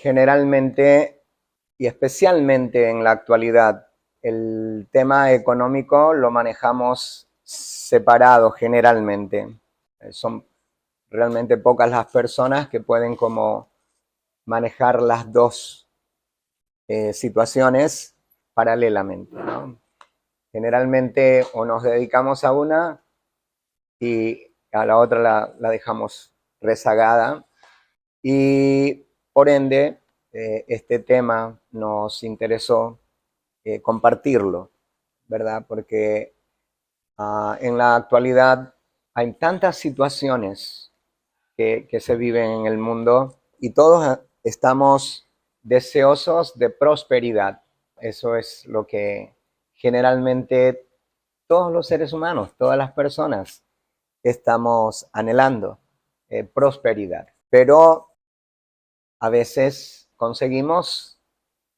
generalmente y especialmente en la actualidad, el tema económico lo manejamos separado generalmente. Son realmente pocas las personas que pueden como manejar las dos situaciones paralelamente, ¿no? Generalmente o nos dedicamos a una y a la otra la dejamos rezagada y por ende este tema nos interesó compartirlo, ¿verdad? Porque en la actualidad hay tantas situaciones que se viven en el mundo y todos estamos deseosos de prosperidad. Eso es lo que generalmente todos los seres humanos, todas las personas estamos anhelando, prosperidad. Pero a veces conseguimos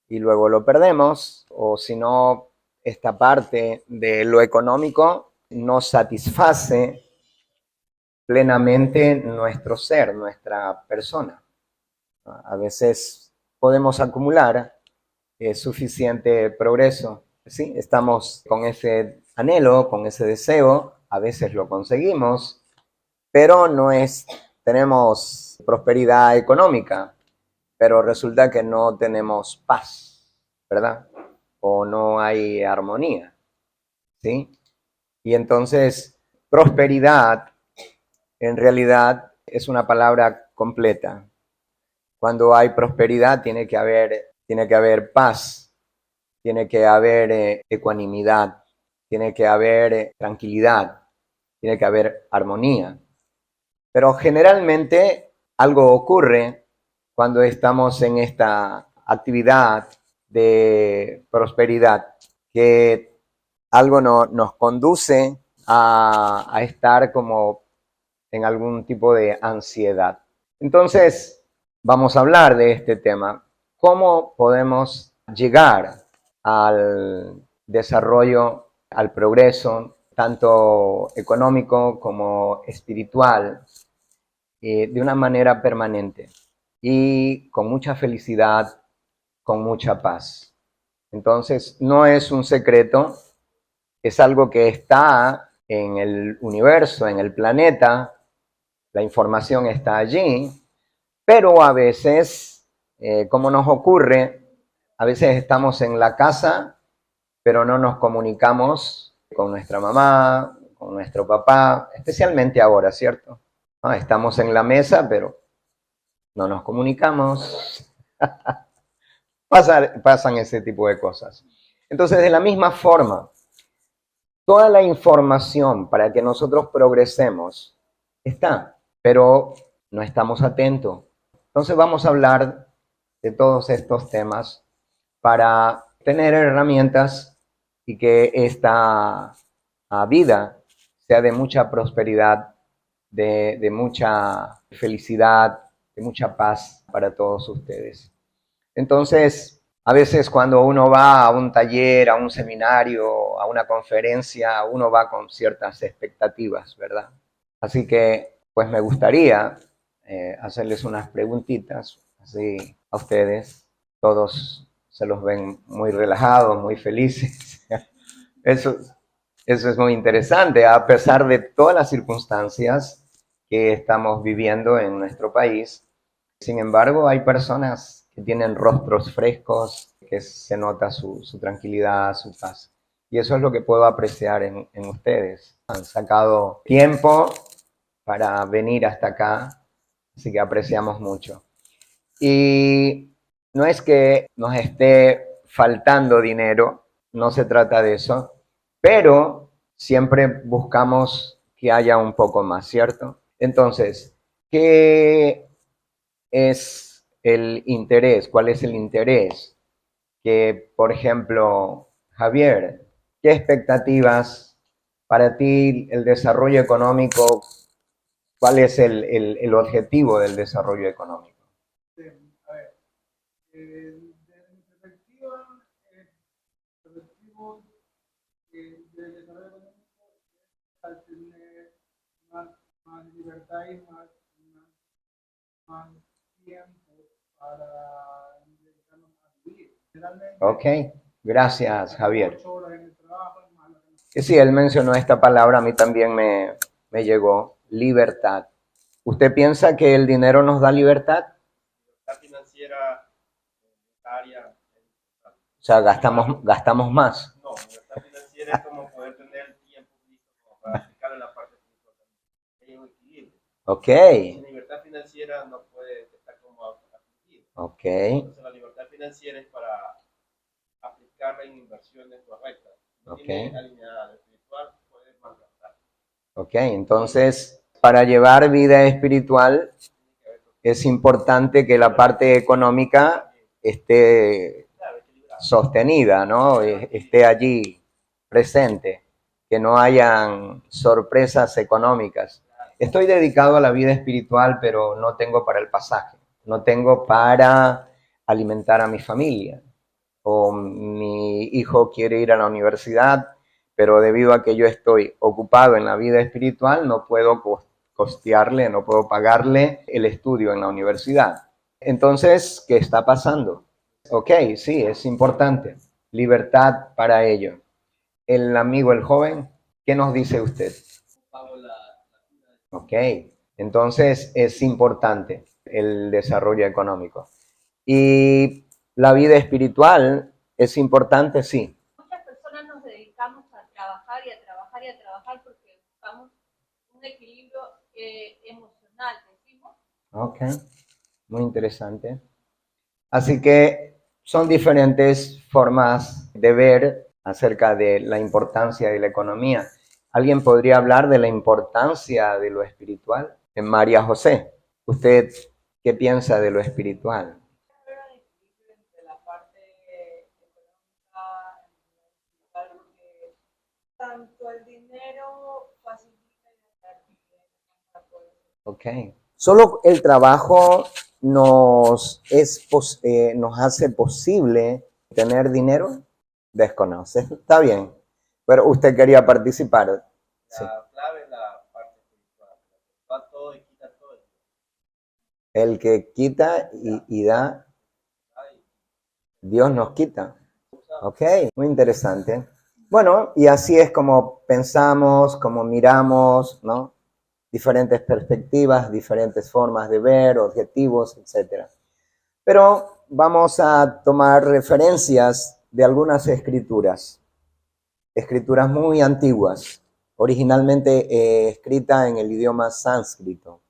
y luego lo perdemos, o si no, esta parte de lo económico nos satisface plenamente nuestro ser, nuestra persona. A veces podemos acumular suficiente progreso, ¿sí? Estamos con ese anhelo, con ese deseo, a veces lo conseguimos, pero no es, tenemos prosperidad económica, pero resulta que no tenemos paz, ¿verdad? O no hay armonía, ¿sí? Y entonces, prosperidad en realidad es una palabra completa. Cuando hay prosperidad tiene que haber paz, tiene que haber ecuanimidad, tiene que haber tranquilidad, tiene que haber armonía. Pero generalmente algo ocurre cuando estamos en esta actividad de prosperidad, que algo nos conduce a estar como en algún tipo de ansiedad. Entonces, vamos a hablar de este tema. ¿Cómo podemos llegar al desarrollo, al progreso, tanto económico como espiritual, de una manera permanente y con mucha felicidad, con mucha paz? Entonces, no es un secreto, es algo que está en el universo, en el planeta, la información está allí, pero a veces, como nos ocurre, a veces estamos en la casa, pero no nos comunicamos con nuestra mamá, con nuestro papá, especialmente ahora, ¿cierto? ¿No? Estamos en la mesa, pero no nos comunicamos. Pasan ese tipo de cosas. Entonces, de la misma forma, toda la información para que nosotros progresemos está, pero no estamos atentos. Entonces vamos a hablar de todos estos temas para tener herramientas y que esta vida sea de mucha prosperidad, de mucha felicidad, de mucha paz para todos ustedes. Entonces, a veces cuando uno va a un taller, a un seminario, a una conferencia, uno va con ciertas expectativas, ¿verdad? Así que, pues me gustaría hacerles unas preguntitas, así a ustedes. Todos se los ven muy relajados, muy felices. Eso, eso es muy interesante, a pesar de todas las circunstancias que estamos viviendo en nuestro país. Sin embargo, hay personas que tienen rostros frescos, que se nota su tranquilidad, su paz. Y eso es lo que puedo apreciar en ustedes. Han sacado tiempo para venir hasta acá, así que apreciamos mucho. Y no es que nos esté faltando dinero, no se trata de eso, pero siempre buscamos que haya un poco más, ¿cierto? Entonces, ¿qué es el interés? ¿Cuál es el interés? Que, por ejemplo, Javier, ¿qué expectativas para ti el desarrollo económico? ¿Cuál es el objetivo del desarrollo económico? Sí, a ver, desde mi perspectiva, el objetivo del desarrollo económico es al tener más, más libertad y más tiempo para generalmente Ok, gracias, Javier. 8 horas en el trabajo, más la- Que sí, él mencionó esta palabra, a mí también me llegó, libertad. ¿Usted piensa que el dinero nos da libertad? La financiera área. O sea, gastamos más. No, libertad financiera es como poder tener el tiempo listo como para aplicar en la parte espiritual también. Hay un equilibrio. Ok, Sin libertad financiera no puede estar como afligido. ok, Entonces la libertad financiera es para aplicarla en inversiones correctas. No Ok. tiene alineada al espiritual, puede malgastar. ok. Entonces, para llevar vida espiritual es importante que la parte económica esté Claro, equilibrado. sostenida, ¿no? Esté allí presente, que no hayan sorpresas económicas. Estoy dedicado a la vida espiritual, pero no tengo para el pasaje, no tengo para alimentar a mi familia. O mi hijo quiere ir a la universidad, pero debido a que yo estoy ocupado en la vida espiritual, no puedo costearle, no puedo pagarle el estudio en la universidad. Entonces, ¿qué está pasando? Ok, sí, es importante. Libertad para ello. El amigo, el joven, ¿qué nos dice usted? Ok, entonces es importante el desarrollo económico. Y la vida espiritual es importante, sí. Muchas personas nos dedicamos a trabajar y a trabajar y a trabajar porque buscamos un equilibrio emocional, decimos. Ok, muy interesante. Así que son diferentes formas de ver acerca de la importancia de la economía. ¿Alguien podría hablar de la importancia de lo espiritual? En María José, ¿usted qué piensa de lo espiritual? De la parte económica, porque tanto el dinero facilita y Ok. Solo el trabajo nos hace posible tener dinero. Desconoce. Está bien. Pero usted quería participar. Sí. La clave es la parte espiritual. Da todo y quita todo. El que quita y da, Dios nos quita. Ok, muy interesante. Bueno, y así es como pensamos, como miramos, ¿no? Diferentes perspectivas, diferentes formas de ver, objetivos, etc. Pero vamos a tomar referencias de algunas escrituras muy antiguas, originalmente escrita en el idioma sánscrito.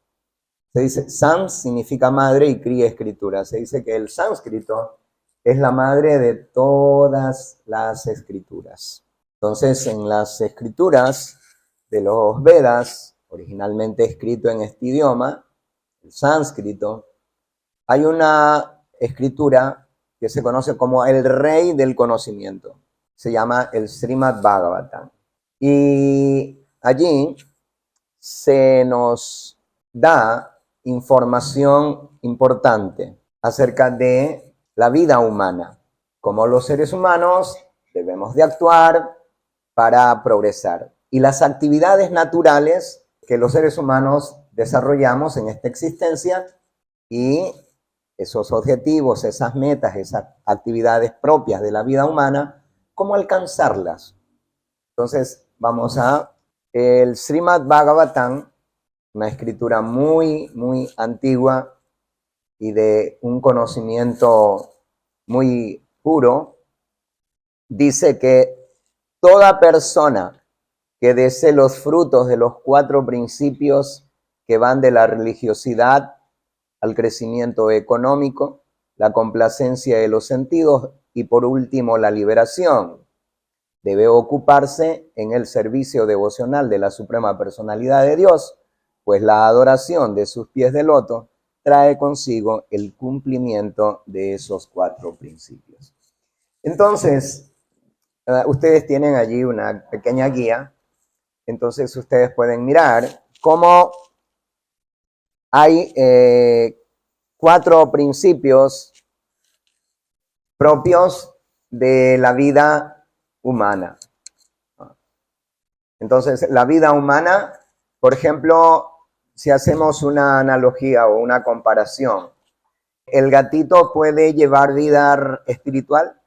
Se dice, Sans significa madre y Kri escritura. Se dice que el sánscrito es la madre de todas las escrituras. Entonces, en las escrituras de los Vedas, originalmente escrito en este idioma, el sánscrito, hay una escritura que se conoce como el rey del conocimiento. Se llama el Srimad Bhagavatam. Y allí se nos da información importante acerca de la vida humana, cómo los seres humanos debemos de actuar para progresar y las actividades naturales que los seres humanos desarrollamos en esta existencia y esos objetivos, esas metas, esas actividades propias de la vida humana, cómo alcanzarlas. Entonces vamos a el Srimad Bhagavatam, una escritura muy, muy antigua y de un conocimiento muy puro, dice que toda persona que desee los frutos de los 4 principios que van de la religiosidad al crecimiento económico, la complacencia de los sentidos y por último la liberación, debe ocuparse en el servicio devocional de la Suprema Personalidad de Dios, pues la adoración de sus pies de loto trae consigo el cumplimiento de esos 4 principios. Entonces, ustedes tienen allí una pequeña guía, entonces ustedes pueden mirar cómo hay 4 principios propios de la vida humana. Entonces, la vida humana, por ejemplo, si hacemos una analogía o una comparación, ¿el gatito puede llevar vida espiritual?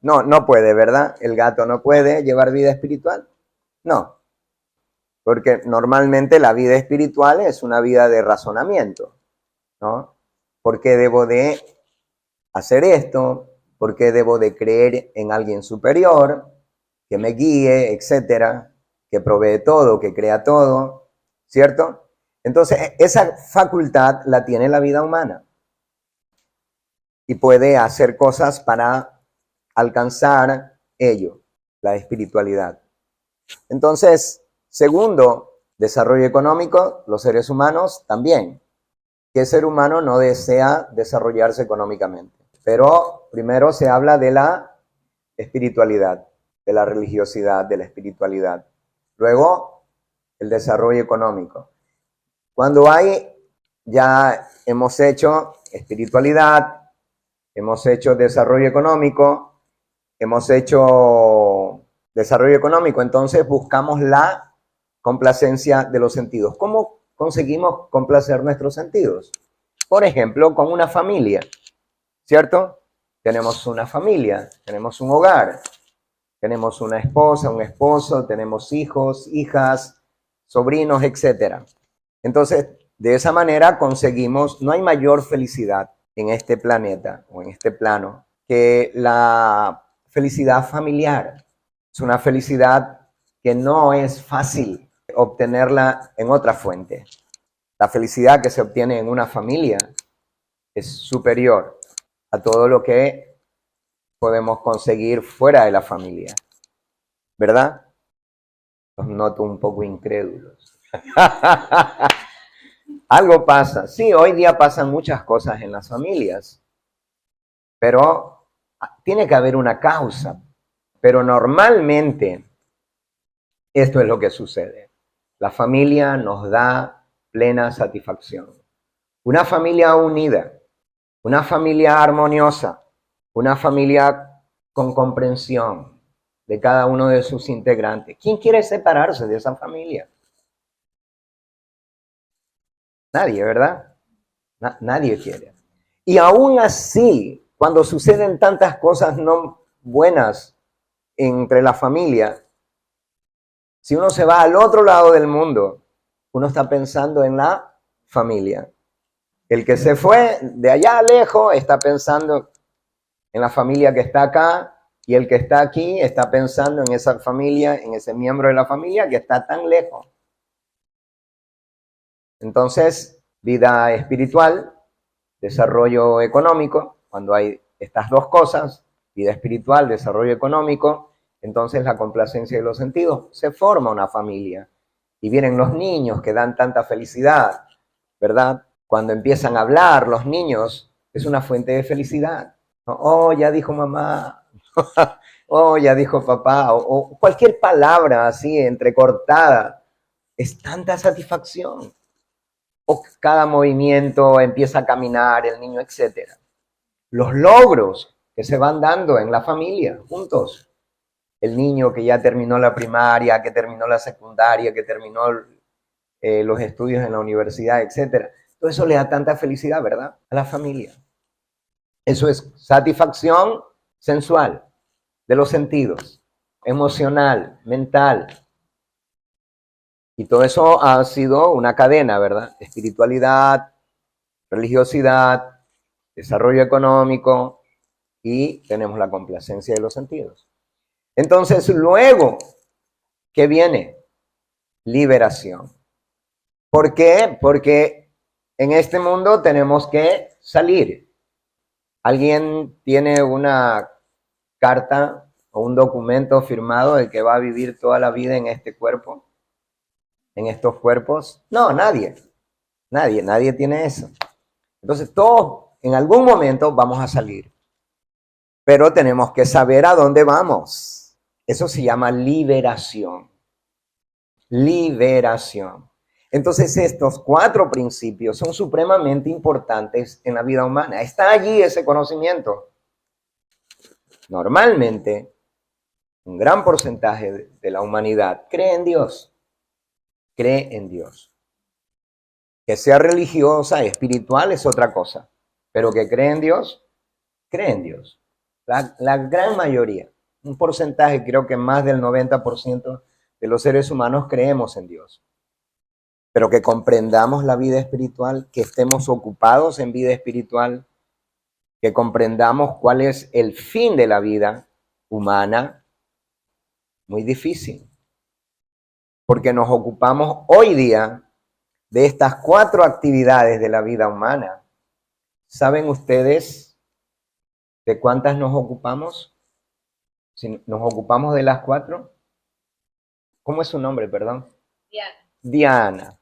No, no puede, ¿verdad? El gato no puede llevar vida espiritual. No, porque normalmente la vida espiritual es una vida de razonamiento, ¿no? ¿Por qué debo de hacer esto? ¿Por qué debo de creer en alguien superior que me guíe, etcétera, que provee todo, que crea todo, ¿cierto? Entonces, esa facultad la tiene la vida humana y puede hacer cosas para alcanzar ello, la espiritualidad. Entonces, segundo, desarrollo económico, los seres humanos también. ¿Qué ser humano no desea desarrollarse económicamente? Pero primero se habla de la espiritualidad, de la religiosidad, de la espiritualidad. Luego, el desarrollo económico. Cuando ya hemos hecho espiritualidad, hemos hecho desarrollo económico, entonces buscamos la complacencia de los sentidos. ¿Cómo conseguimos complacer nuestros sentidos? Por ejemplo, con una familia, ¿cierto? Tenemos una familia, tenemos un hogar, tenemos una esposa, un esposo, tenemos hijos, hijas, sobrinos, etc. Entonces, de esa manera conseguimos, no hay mayor felicidad en este planeta o en este plano que la felicidad familiar. Es una felicidad que no es fácil obtenerla en otra fuente. La felicidad que se obtiene en una familia es superior a todo lo que podemos conseguir fuera de la familia, ¿verdad? Los noto un poco incrédulos. Algo pasa. Sí, hoy día pasan muchas cosas en las familias, pero tiene que haber una causa. Pero normalmente esto es lo que sucede. La familia nos da plena satisfacción. Una familia unida, una familia armoniosa, una familia con comprensión de cada uno de sus integrantes. ¿Quién quiere separarse de esa familia? Nadie, ¿verdad? Nadie quiere. Y aún así, cuando suceden tantas cosas no buenas entre la familia, si uno se va al otro lado del mundo, uno está pensando en la familia. El que se fue de allá lejos está pensando en la familia que está acá, y el que está aquí está pensando en esa familia, en ese miembro de la familia que está tan lejos. Entonces, vida espiritual, desarrollo económico, cuando hay estas dos cosas, vida espiritual, desarrollo económico, entonces la complacencia de los sentidos, se forma una familia. Y vienen los niños que dan tanta felicidad, ¿verdad? Cuando empiezan a hablar los niños, es una fuente de felicidad. Oh, ya dijo mamá, oh, ya dijo papá, o cualquier palabra así entrecortada, es tanta satisfacción. O cada movimiento empieza a caminar el niño, etc. Los logros que se van dando en la familia, juntos. El niño que ya terminó la primaria, que terminó la secundaria, que terminó los estudios en la universidad, etc. Todo eso le da tanta felicidad, ¿verdad? A la familia. Eso es satisfacción sensual, de los sentidos, emocional, mental. Y todo eso ha sido una cadena, ¿verdad? Espiritualidad, religiosidad, desarrollo económico y tenemos la complacencia de los sentidos. Entonces, luego, ¿qué viene? Liberación. ¿Por qué? Porque en este mundo tenemos que salir. ¿Alguien tiene una carta o un documento firmado de que va a vivir toda la vida en este cuerpo? ¿En estos cuerpos? No, nadie. Nadie tiene eso. Entonces, todos en algún momento vamos a salir. Pero tenemos que saber a dónde vamos. Eso se llama liberación. Liberación. Entonces, estos 4 principios son supremamente importantes en la vida humana. Está allí ese conocimiento. Normalmente, un gran porcentaje de la humanidad cree en Dios. Cree en Dios. Que sea religiosa, espiritual, es otra cosa. Pero que cree en Dios, cree en Dios. La gran mayoría, un porcentaje, creo que más del 90% de los seres humanos creemos en Dios. Pero que comprendamos la vida espiritual, que estemos ocupados en vida espiritual, que comprendamos cuál es el fin de la vida humana, muy difícil. Porque nos ocupamos hoy día de estas 4 actividades de la vida humana. ¿Saben ustedes de cuántas nos ocupamos? Si nos ocupamos de las 4. ¿Cómo es su nombre, perdón? Diana.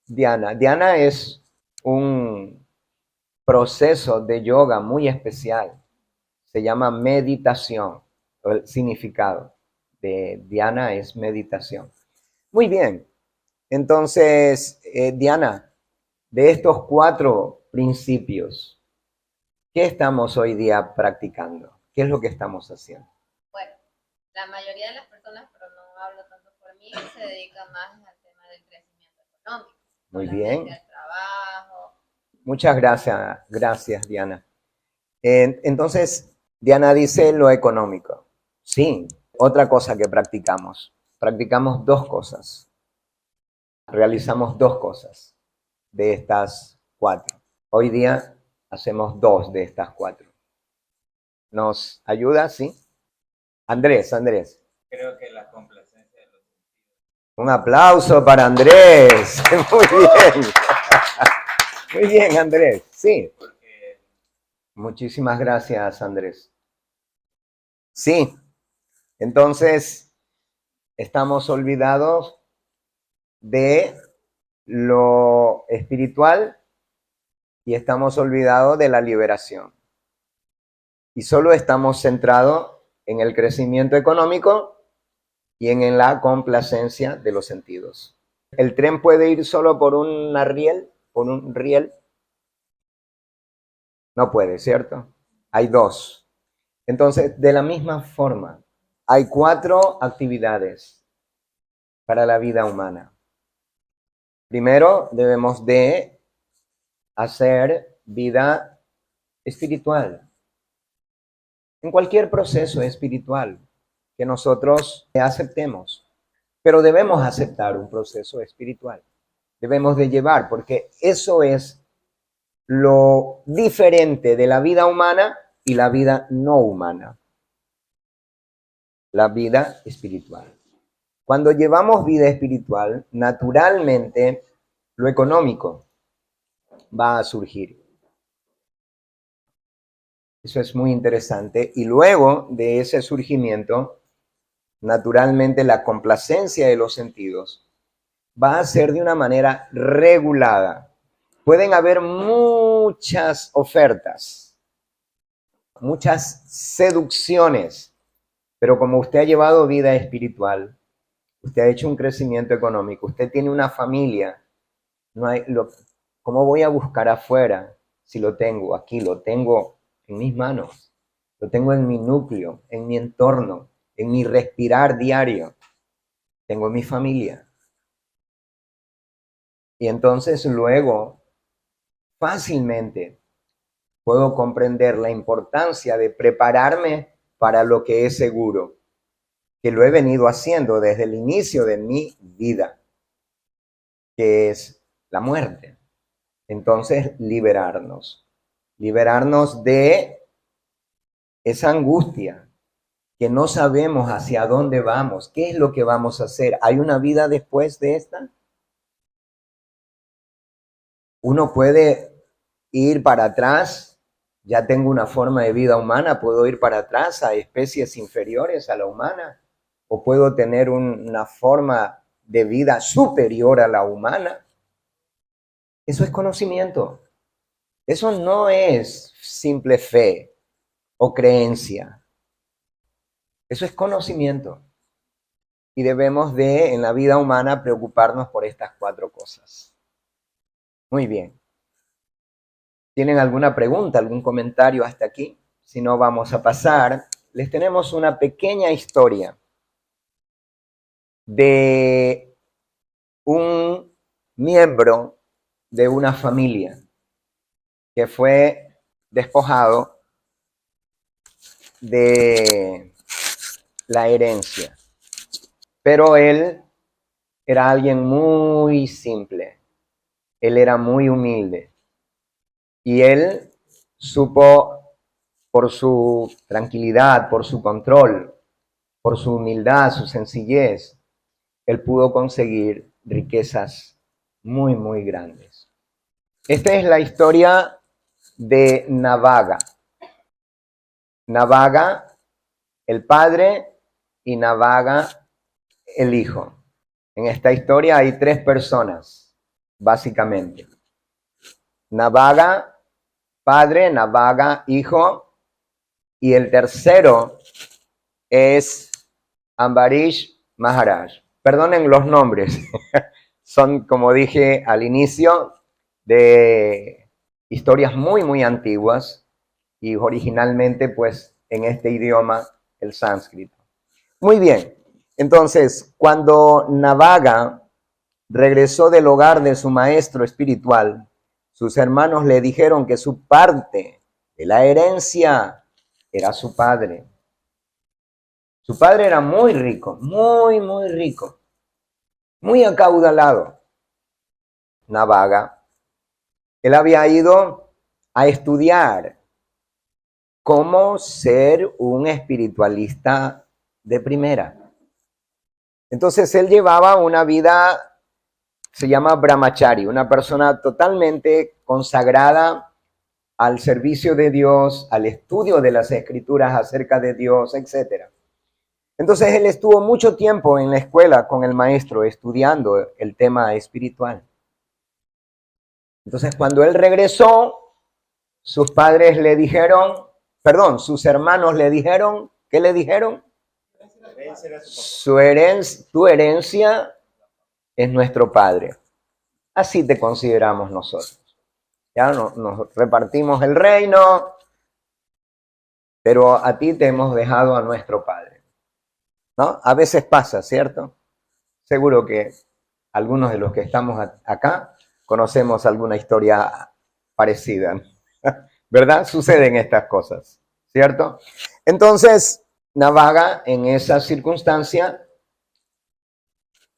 Diana es un proceso de yoga muy especial. Se llama meditación. El significado de Diana es meditación. Muy bien. Entonces, Diana, de estos 4 principios, ¿qué estamos hoy día practicando? ¿Qué es lo que estamos haciendo? Bueno, la mayoría de las personas, pero no hablo tanto por mí, se dedican más al tema del crecimiento económico. Muy bien. El trabajo. Muchas gracias, Diana. Entonces, Diana dice lo económico. Sí, otra cosa que practicamos. Practicamos 2 cosas. Realizamos 2 cosas de estas 4. Hoy día hacemos 2 de estas 4. ¿Nos ayuda? ¿Sí? Andrés. Creo que la complacencia de los sentidos. Un aplauso para Andrés. Muy bien. Muy bien, Andrés. Sí. Porque Muchísimas gracias, Andrés. Sí. Entonces, estamos olvidados de lo espiritual y estamos olvidados de la liberación. Y solo estamos centrados en el crecimiento económico y en la complacencia de los sentidos. ¿El tren puede ir solo por un riel? No puede, ¿cierto? Hay 2. Entonces, de la misma forma, hay 4 actividades para la vida humana. Primero, debemos de hacer vida espiritual. En cualquier proceso espiritual que nosotros aceptemos. Pero debemos aceptar un proceso espiritual. Debemos de llevar, porque eso es lo diferente de la vida humana y la vida no humana. La vida espiritual. Cuando llevamos vida espiritual, naturalmente lo económico va a surgir. Eso es muy interesante. Y luego de ese surgimiento, naturalmente la complacencia de los sentidos va a ser de una manera regulada. Pueden haber muchas ofertas, muchas seducciones, pero como usted ha llevado vida espiritual, usted ha hecho un crecimiento económico, usted tiene una familia, ¿cómo voy a buscar afuera si lo tengo aquí? Lo tengo en mis manos, lo tengo en mi núcleo, en mi entorno, en mi respirar diario. Tengo mi familia. Y entonces luego fácilmente puedo comprender la importancia de prepararme para lo que es seguro, que lo he venido haciendo desde el inicio de mi vida, que es la muerte. Entonces, liberarnos de esa angustia, que no sabemos hacia dónde vamos, qué es lo que vamos a hacer. ¿Hay una vida después de esta? Uno puede ir para atrás, ya tengo una forma de vida humana, puedo ir para atrás a especies inferiores a la humana, o puedo tener una forma de vida superior a la humana. Eso es conocimiento. Eso no es simple fe o creencia. Eso es conocimiento. Y debemos de, en la vida humana, preocuparnos por estas 4 cosas. Muy bien. ¿Tienen alguna pregunta, algún comentario hasta aquí? Si no, vamos a pasar. Les tenemos una pequeña historia de un miembro de una familia que fue despojado de la herencia. Pero él era alguien muy simple. Él era muy humilde. Y él supo, por su tranquilidad, por su control, por su humildad, su sencillez, él pudo conseguir riquezas muy, muy grandes. Esta es la historia de Navaga. Navaga, el padre, y Navaga, el hijo. En esta historia hay tres personas, básicamente. Navaga, padre, Navaga, hijo, y el tercero es Ambarish Maharaj. Perdonen los nombres, son, como dije al inicio, de historias muy, muy antiguas y originalmente, pues, en este idioma, el sánscrito. Muy bien, entonces, cuando Navaga regresó del hogar de su maestro espiritual, sus hermanos le dijeron que su parte de la herencia era su padre. Su padre era muy rico, muy, muy rico, muy acaudalado. Navaga. Él había ido a estudiar cómo ser un espiritualista de primera. Entonces él llevaba una vida, se llama brahmachari, una persona totalmente consagrada al servicio de Dios, al estudio de las escrituras acerca de Dios, etc. Entonces él estuvo mucho tiempo en la escuela con el maestro estudiando el tema espiritual. Entonces cuando él regresó, sus padres le dijeron, sus hermanos le dijeron, ¿qué le dijeron? Tu herencia es nuestro padre. Así te consideramos nosotros. Ya nos repartimos el reino, pero a ti te hemos dejado a nuestro padre. ¿No? A veces pasa, ¿cierto? Seguro que algunos de los que estamos acá conocemos alguna historia parecida, ¿verdad? Suceden estas cosas, ¿cierto? Entonces, Navaga, en esa circunstancia,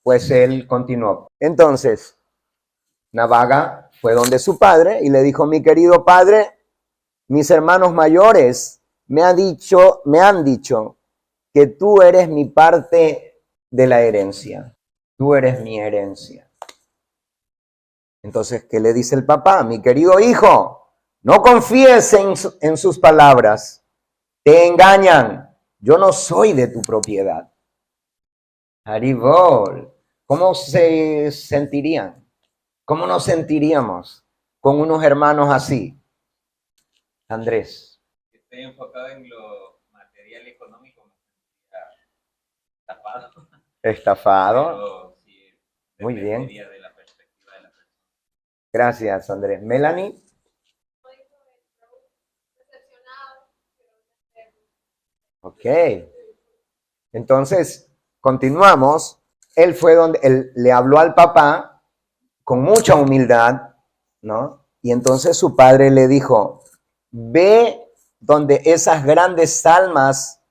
pues él continuó. Entonces, Navaga fue donde su padre y le dijo: mi querido padre, mis hermanos mayores me han dicho que tú eres mi parte de la herencia. Tú eres mi herencia. Entonces, ¿qué le dice el papá? Mi querido hijo, no confíes en sus palabras. Te engañan. Yo no soy de tu propiedad. Haribol. ¿Cómo se sentirían? ¿Cómo nos sentiríamos con unos hermanos así? Andrés. Estoy enfocado en lo material económico, me sentiría estafado. Estafado. Pero sí, Muy bien. dependería de la perspectiva de la persona. Gracias, Andrés. Melanie. Ok. Entonces, continuamos. Él le habló al papá con mucha humildad, ¿no? Y entonces su padre le dijo: ve donde esas grandes almas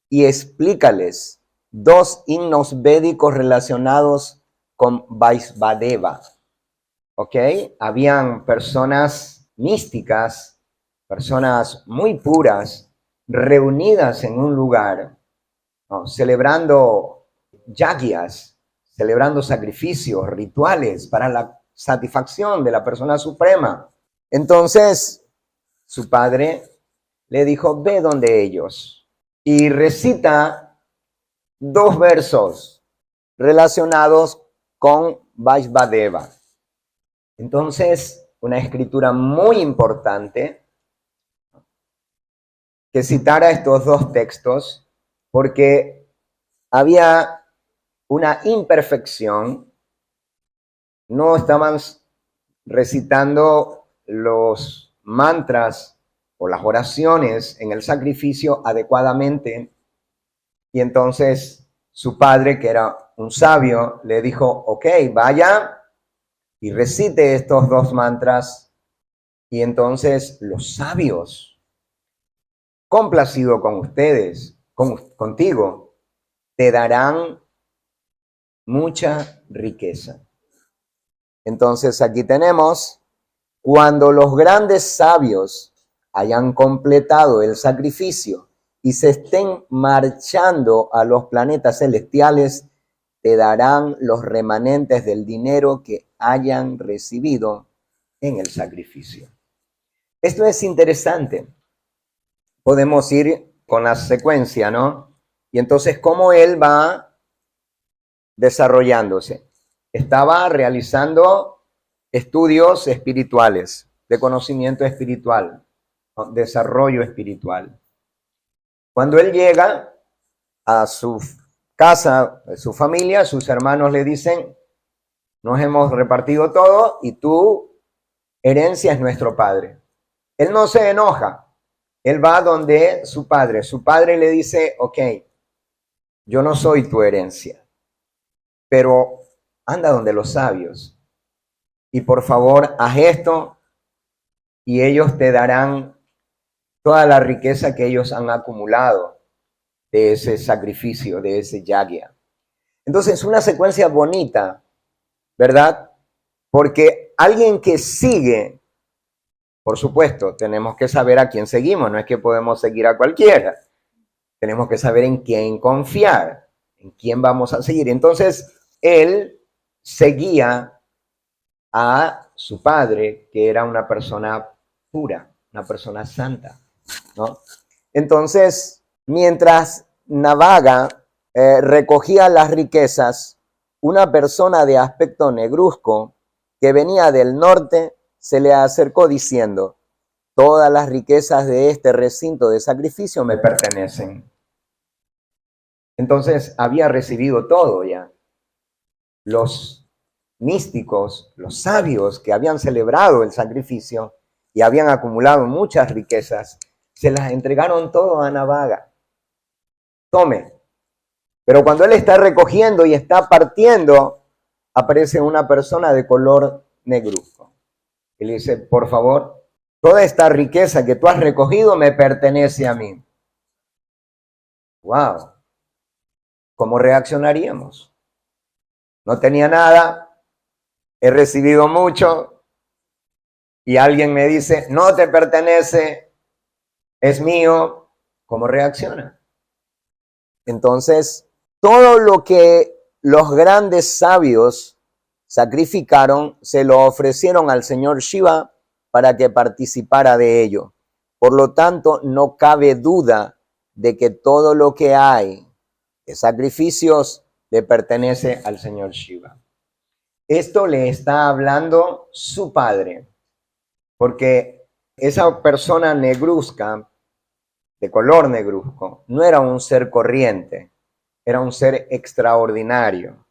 y explícales 2 himnos védicos relacionados con Vaisvadeva. ¿Ok? Habían personas místicas, personas muy puras, reunidas en un lugar, ¿no? Celebrando yagyas, celebrando sacrificios, rituales para la satisfacción de la persona suprema. Entonces, su padre le dijo: ve donde ellos y recita 2 versos relacionados con Vaisvadeva. Entonces, una escritura muy importante que citara estos 2 textos, porque había una imperfección, no estaban recitando los mantras o las oraciones en el sacrificio adecuadamente, y entonces su padre, que era un sabio, le dijo: ok, vaya y recite estos 2 mantras. Y entonces los sabios, complacido con ustedes, contigo, te darán mucha riqueza. Entonces aquí tenemos, cuando los grandes sabios hayan completado el sacrificio y se estén marchando a los planetas celestiales, te darán los remanentes del dinero que hayan recibido en el sacrificio. Esto es interesante. Podemos ir con la secuencia, ¿no? Y entonces, ¿cómo él va desarrollándose? Estaba realizando estudios espirituales, de conocimiento espiritual, desarrollo espiritual. Cuando él llega a su casa, a su familia, sus hermanos le dicen, nos hemos repartido todo y tu herencia es nuestro padre. Él no se enoja, él va donde su padre le dice, ok, yo no soy tu herencia, pero anda donde los sabios y por favor haz esto y ellos te darán toda la riqueza que ellos han acumulado de ese sacrificio, de ese yagya. Entonces, una secuencia bonita, ¿verdad? Porque alguien que sigue, por supuesto, tenemos que saber a quién seguimos, no es que podemos seguir a cualquiera. Tenemos que saber en quién confiar, en quién vamos a seguir. Entonces, él seguía a su padre, que era una persona pura, una persona santa, ¿no? Entonces, mientras Navaga recogía las riquezas, una persona de aspecto negruzco que venía del norte se le acercó diciendo, todas las riquezas de este recinto de sacrificio me pertenecen. Entonces había recibido todo ya. Los místicos, los sabios que habían celebrado el sacrificio y habían acumulado muchas riquezas, se las entregaron todo a Navaga. Tome. Pero cuando él está recogiendo y está partiendo, aparece una persona de color negruzco. Y le dice, por favor, toda esta riqueza que tú has recogido me pertenece a mí. ¡Wow! ¿Cómo reaccionaríamos? No tenía nada, he recibido mucho y alguien me dice, no te pertenece, es mío. ¿Cómo reacciona? Entonces, todo lo que los grandes sabios sacrificaron, se lo ofrecieron al señor Shiva para que participara de ello. Por lo tanto, no cabe duda de que todo lo que hay de sacrificios le pertenece al señor Shiva. Esto le está hablando su padre, porque esa persona negruzca, de color negruzco, no era un ser corriente, era un ser extraordinario.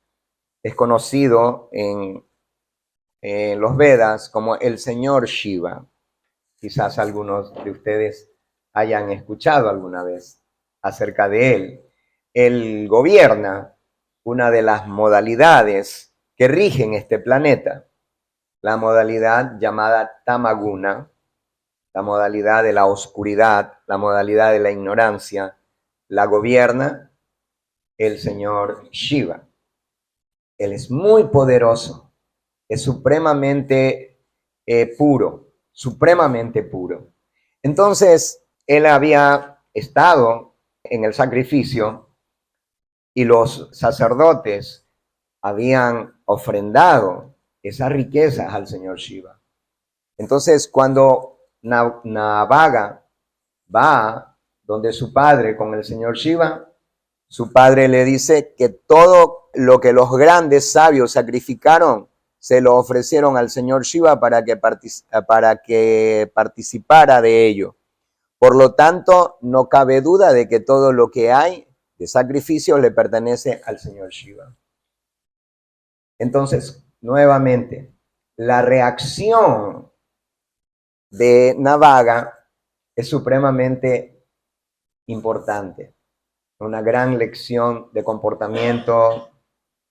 Es conocido en los Vedas como el señor Shiva. Quizás algunos de ustedes hayan escuchado alguna vez acerca de él. Él gobierna una de las modalidades que rigen este planeta, la modalidad llamada Tamaguna, la modalidad de la oscuridad, la modalidad de la ignorancia, la gobierna el señor Shiva. Él es muy poderoso, es supremamente puro, supremamente puro. Entonces, él había estado en el sacrificio y los sacerdotes habían ofrendado esas riquezas al señor Shiva. Entonces, cuando Navaga va donde su padre con el señor Shiva, su padre le dice que todo lo que los grandes sabios sacrificaron se lo ofrecieron al señor Shiva para que participara de ello. Por lo tanto, no cabe duda de que todo lo que hay de sacrificio le pertenece al señor Shiva. Entonces, nuevamente, la reacción de Navaga es supremamente importante. Una gran lección de comportamiento,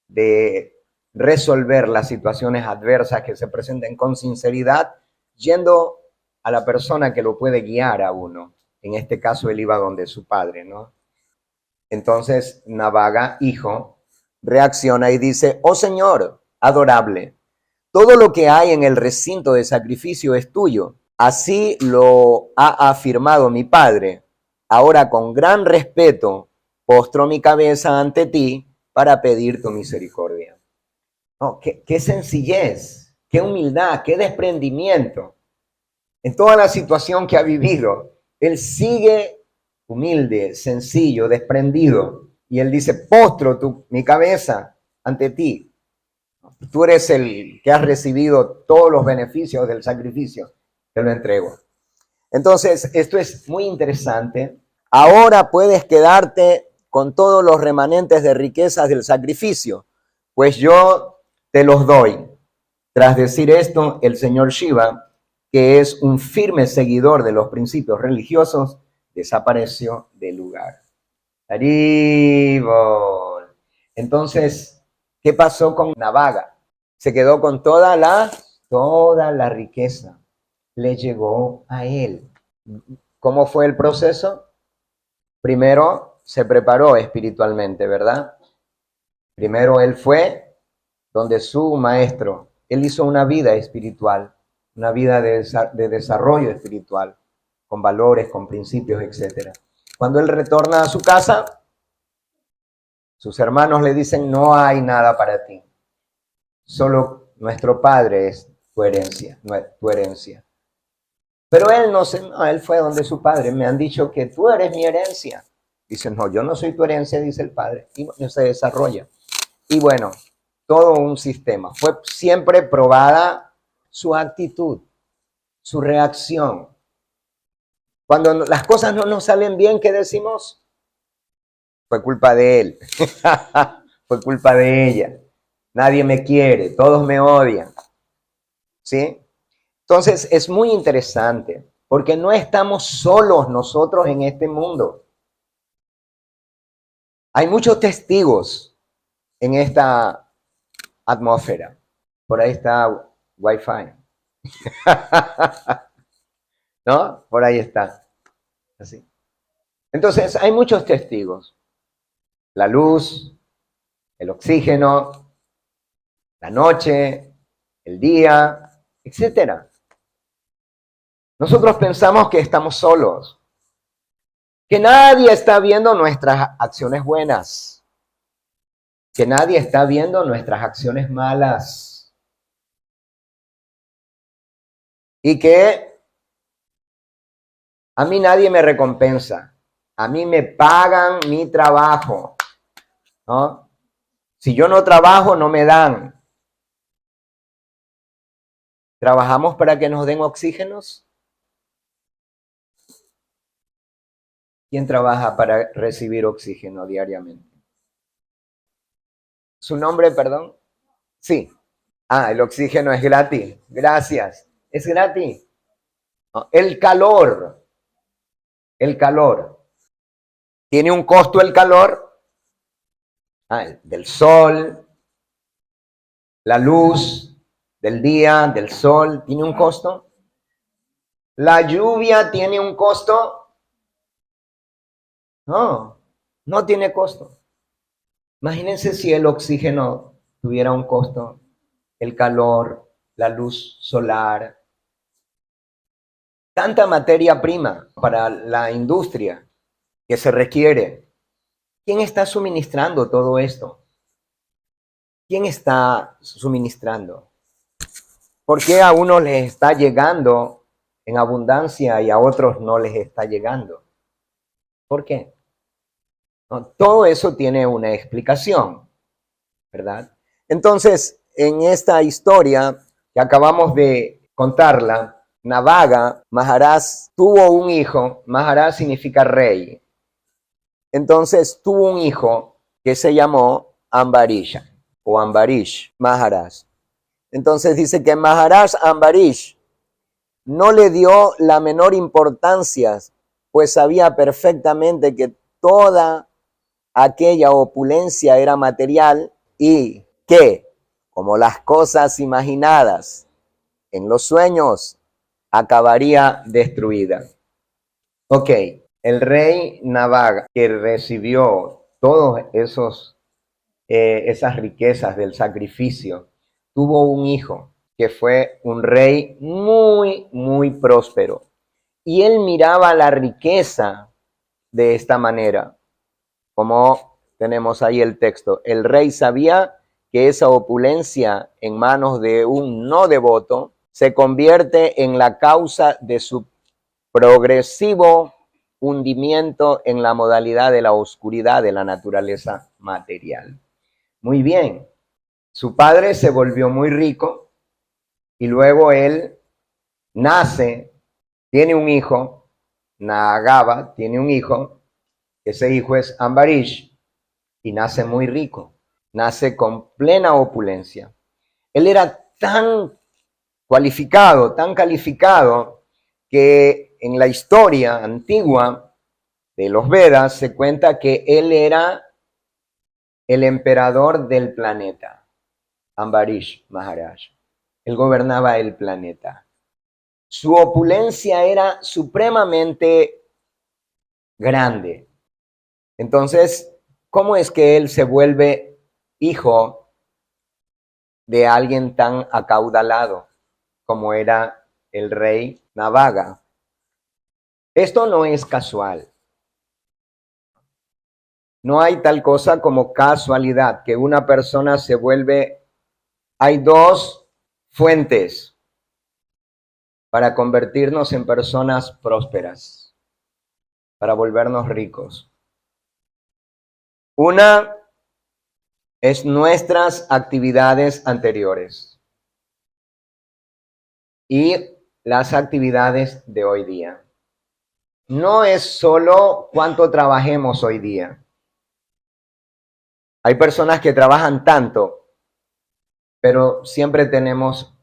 de resolver las situaciones adversas que se presenten con sinceridad, yendo a la persona que lo puede guiar a uno, En este caso él iba donde su padre, ¿no? Entonces Navaga, hijo, reacciona y dice, oh Señor, adorable, todo lo que hay en el recinto de sacrificio es tuyo. Así lo ha afirmado mi padre. Ahora con gran respeto postro mi cabeza ante ti para pedir tu misericordia. Oh, qué sencillez, qué humildad, qué desprendimiento. En toda la situación que ha vivido, él sigue humilde, sencillo, desprendido. Y él dice, postro mi cabeza ante ti. Tú eres el que has recibido todos los beneficios del sacrificio. Te lo entrego. Entonces, esto es muy interesante. Ahora puedes quedarte con todos los remanentes de riquezas del sacrificio, pues yo te los doy. Tras decir esto, el señor Shiva, que es un firme seguidor de los principios religiosos, desapareció del lugar. Haribol. Entonces, ¿qué pasó con Navaga? Se quedó con toda la riqueza. Le llegó a él. ¿Cómo fue el proceso? Primero se preparó espiritualmente, ¿verdad? Primero él fue donde su maestro. Él hizo una vida espiritual, una vida de desarrollo espiritual, con valores, con principios, etc. Cuando él retorna a su casa, sus hermanos le dicen, no hay nada para ti. Solo nuestro padre es tu herencia, Pero él él fue donde su padre, me han dicho que tú eres mi herencia. Dice, no, yo no soy tu herencia, dice el padre. Y se desarrolla. Y bueno, todo un sistema. Fue siempre probada su actitud, su reacción. Cuando las cosas no nos salen bien, ¿qué decimos? Fue culpa de él. Fue culpa de ella. Nadie me quiere, todos me odian. ¿Sí? Entonces es muy interesante porque no estamos solos nosotros en este mundo. Hay muchos testigos en esta atmósfera. Por ahí está Wi-Fi. ¿No? Por ahí está. Así. Entonces hay muchos testigos. La luz, el oxígeno, la noche, el día, etcétera. Nosotros pensamos que estamos solos, que nadie está viendo nuestras acciones buenas, que nadie está viendo nuestras acciones malas y que a mí nadie me recompensa, a mí me pagan mi trabajo, ¿no? Si yo no trabajo, no me dan. ¿Trabajamos para que nos den oxígenos? ¿Quién trabaja para recibir oxígeno diariamente? ¿Su nombre, perdón? Sí. Ah, el oxígeno es gratis. Gracias. ¿Es gratis? No. El calor. El calor. ¿Tiene un costo el calor? Ah, del sol, la luz del día, del sol, ¿tiene un costo? ¿La lluvia tiene un costo? No, no tiene costo. Imagínense si el oxígeno tuviera un costo, el calor, la luz solar, tanta materia prima para la industria que se requiere. ¿Quién está suministrando todo esto? ¿Quién está suministrando? ¿Por qué a unos les está llegando en abundancia y a otros no les está llegando? ¿Por qué? No, todo eso tiene una explicación, ¿verdad? Entonces, en esta historia que acabamos de contarla, Navaga, Maharaj, tuvo un hijo. Maharaj significa rey. Entonces, tuvo un hijo que se llamó Ambarish o Ambarish Maharaj. Entonces dice que Maharaj Ambarish no le dio la menor importancia, pues sabía perfectamente que toda aquella opulencia era material y que, como las cosas imaginadas en los sueños, acabaría destruida. Ok, el rey Nabag, que recibió todos esas riquezas del sacrificio, tuvo un hijo que fue un rey muy, muy próspero. Y él miraba la riqueza de esta manera, como tenemos ahí el texto. El rey sabía que esa opulencia en manos de un no devoto se convierte en la causa de su progresivo hundimiento en la modalidad de la oscuridad de la naturaleza material. Muy bien, su padre se volvió muy rico y luego él nace, tiene un hijo, Nagaba tiene un hijo, ese hijo es Ambarish y nace muy rico, nace con plena opulencia. Él era tan tan calificado, que en la historia antigua de los Vedas se cuenta que él era el emperador del planeta, Ambarish Maharaj. Él gobernaba el planeta. Su opulencia era supremamente grande. Entonces, ¿cómo es que él se vuelve hijo de alguien tan acaudalado como era el rey Navaga? Esto no es casual. No hay tal cosa como casualidad, que una persona se vuelve... Hay dos fuentes para convertirnos en personas prósperas, para volvernos ricos. Una es nuestras actividades anteriores y las actividades de hoy día. No es solo cuánto trabajemos hoy día. Hay personas que trabajan tanto, pero siempre tenemos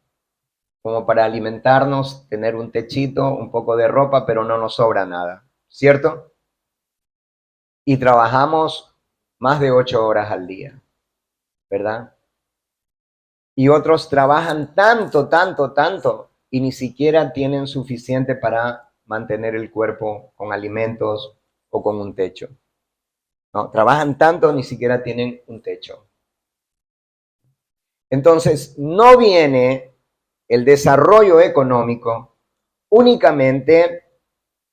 como para alimentarnos, tener un techito, un poco de ropa, pero no nos sobra nada, ¿cierto? Y trabajamos más de 8 horas al día, ¿verdad? Y otros trabajan tanto, y ni siquiera tienen suficiente para mantener el cuerpo con alimentos o con un techo. No, trabajan tanto, ni siquiera tienen un techo. Entonces, no viene el desarrollo económico únicamente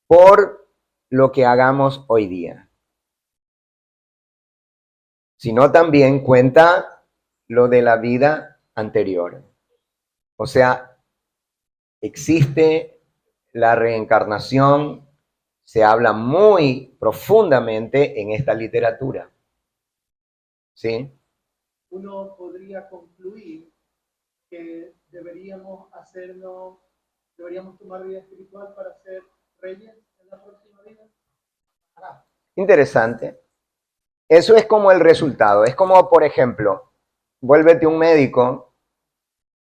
por lo que hagamos hoy día, sino también cuenta lo de la vida anterior. O sea, existe la reencarnación, se habla muy profundamente en esta literatura. ¿Sí? Uno podría concluir que deberíamos tomar vida espiritual para ser reyes en la próxima vida. Interesante. Eso es como el resultado. Es como, por ejemplo, vuélvete un médico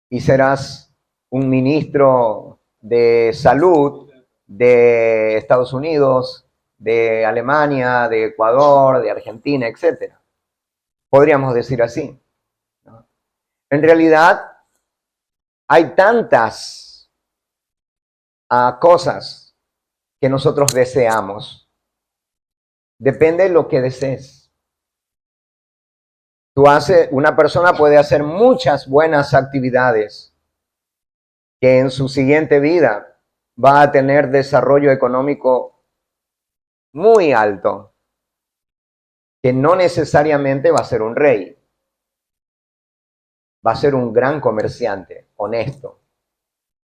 y serás un ministro de salud de Estados Unidos, de Alemania, de Ecuador, de Argentina, etc. Podríamos decir así, ¿no? En realidad, hay tantas cosas que nosotros deseamos. Depende de lo que desees. Una persona puede hacer muchas buenas actividades que en su siguiente vida va a tener desarrollo económico muy alto, que no necesariamente va a ser un rey, va a ser un gran comerciante, honesto.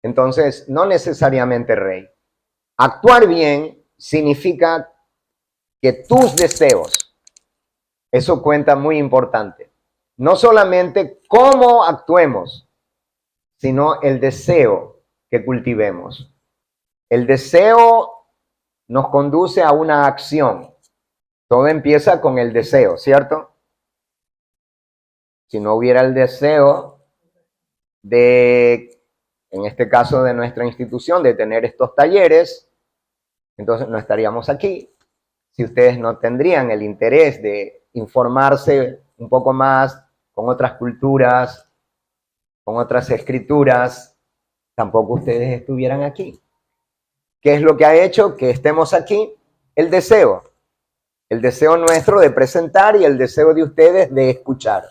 Entonces, no necesariamente rey. Actuar bien significa que tus deseos, eso cuenta muy importante, no solamente cómo actuemos, sino el deseo que cultivemos. El deseo nos conduce a una acción. Todo empieza con el deseo, ¿cierto? Si no hubiera el deseo de, en este caso de nuestra institución, de tener estos talleres, entonces no estaríamos aquí. Si ustedes no tendrían el interés de informarse un poco más con otras culturas, con otras escrituras, tampoco ustedes estuvieran aquí. ¿Qué es lo que ha hecho que estemos aquí? El deseo. El deseo nuestro de presentar y el deseo de ustedes de escuchar.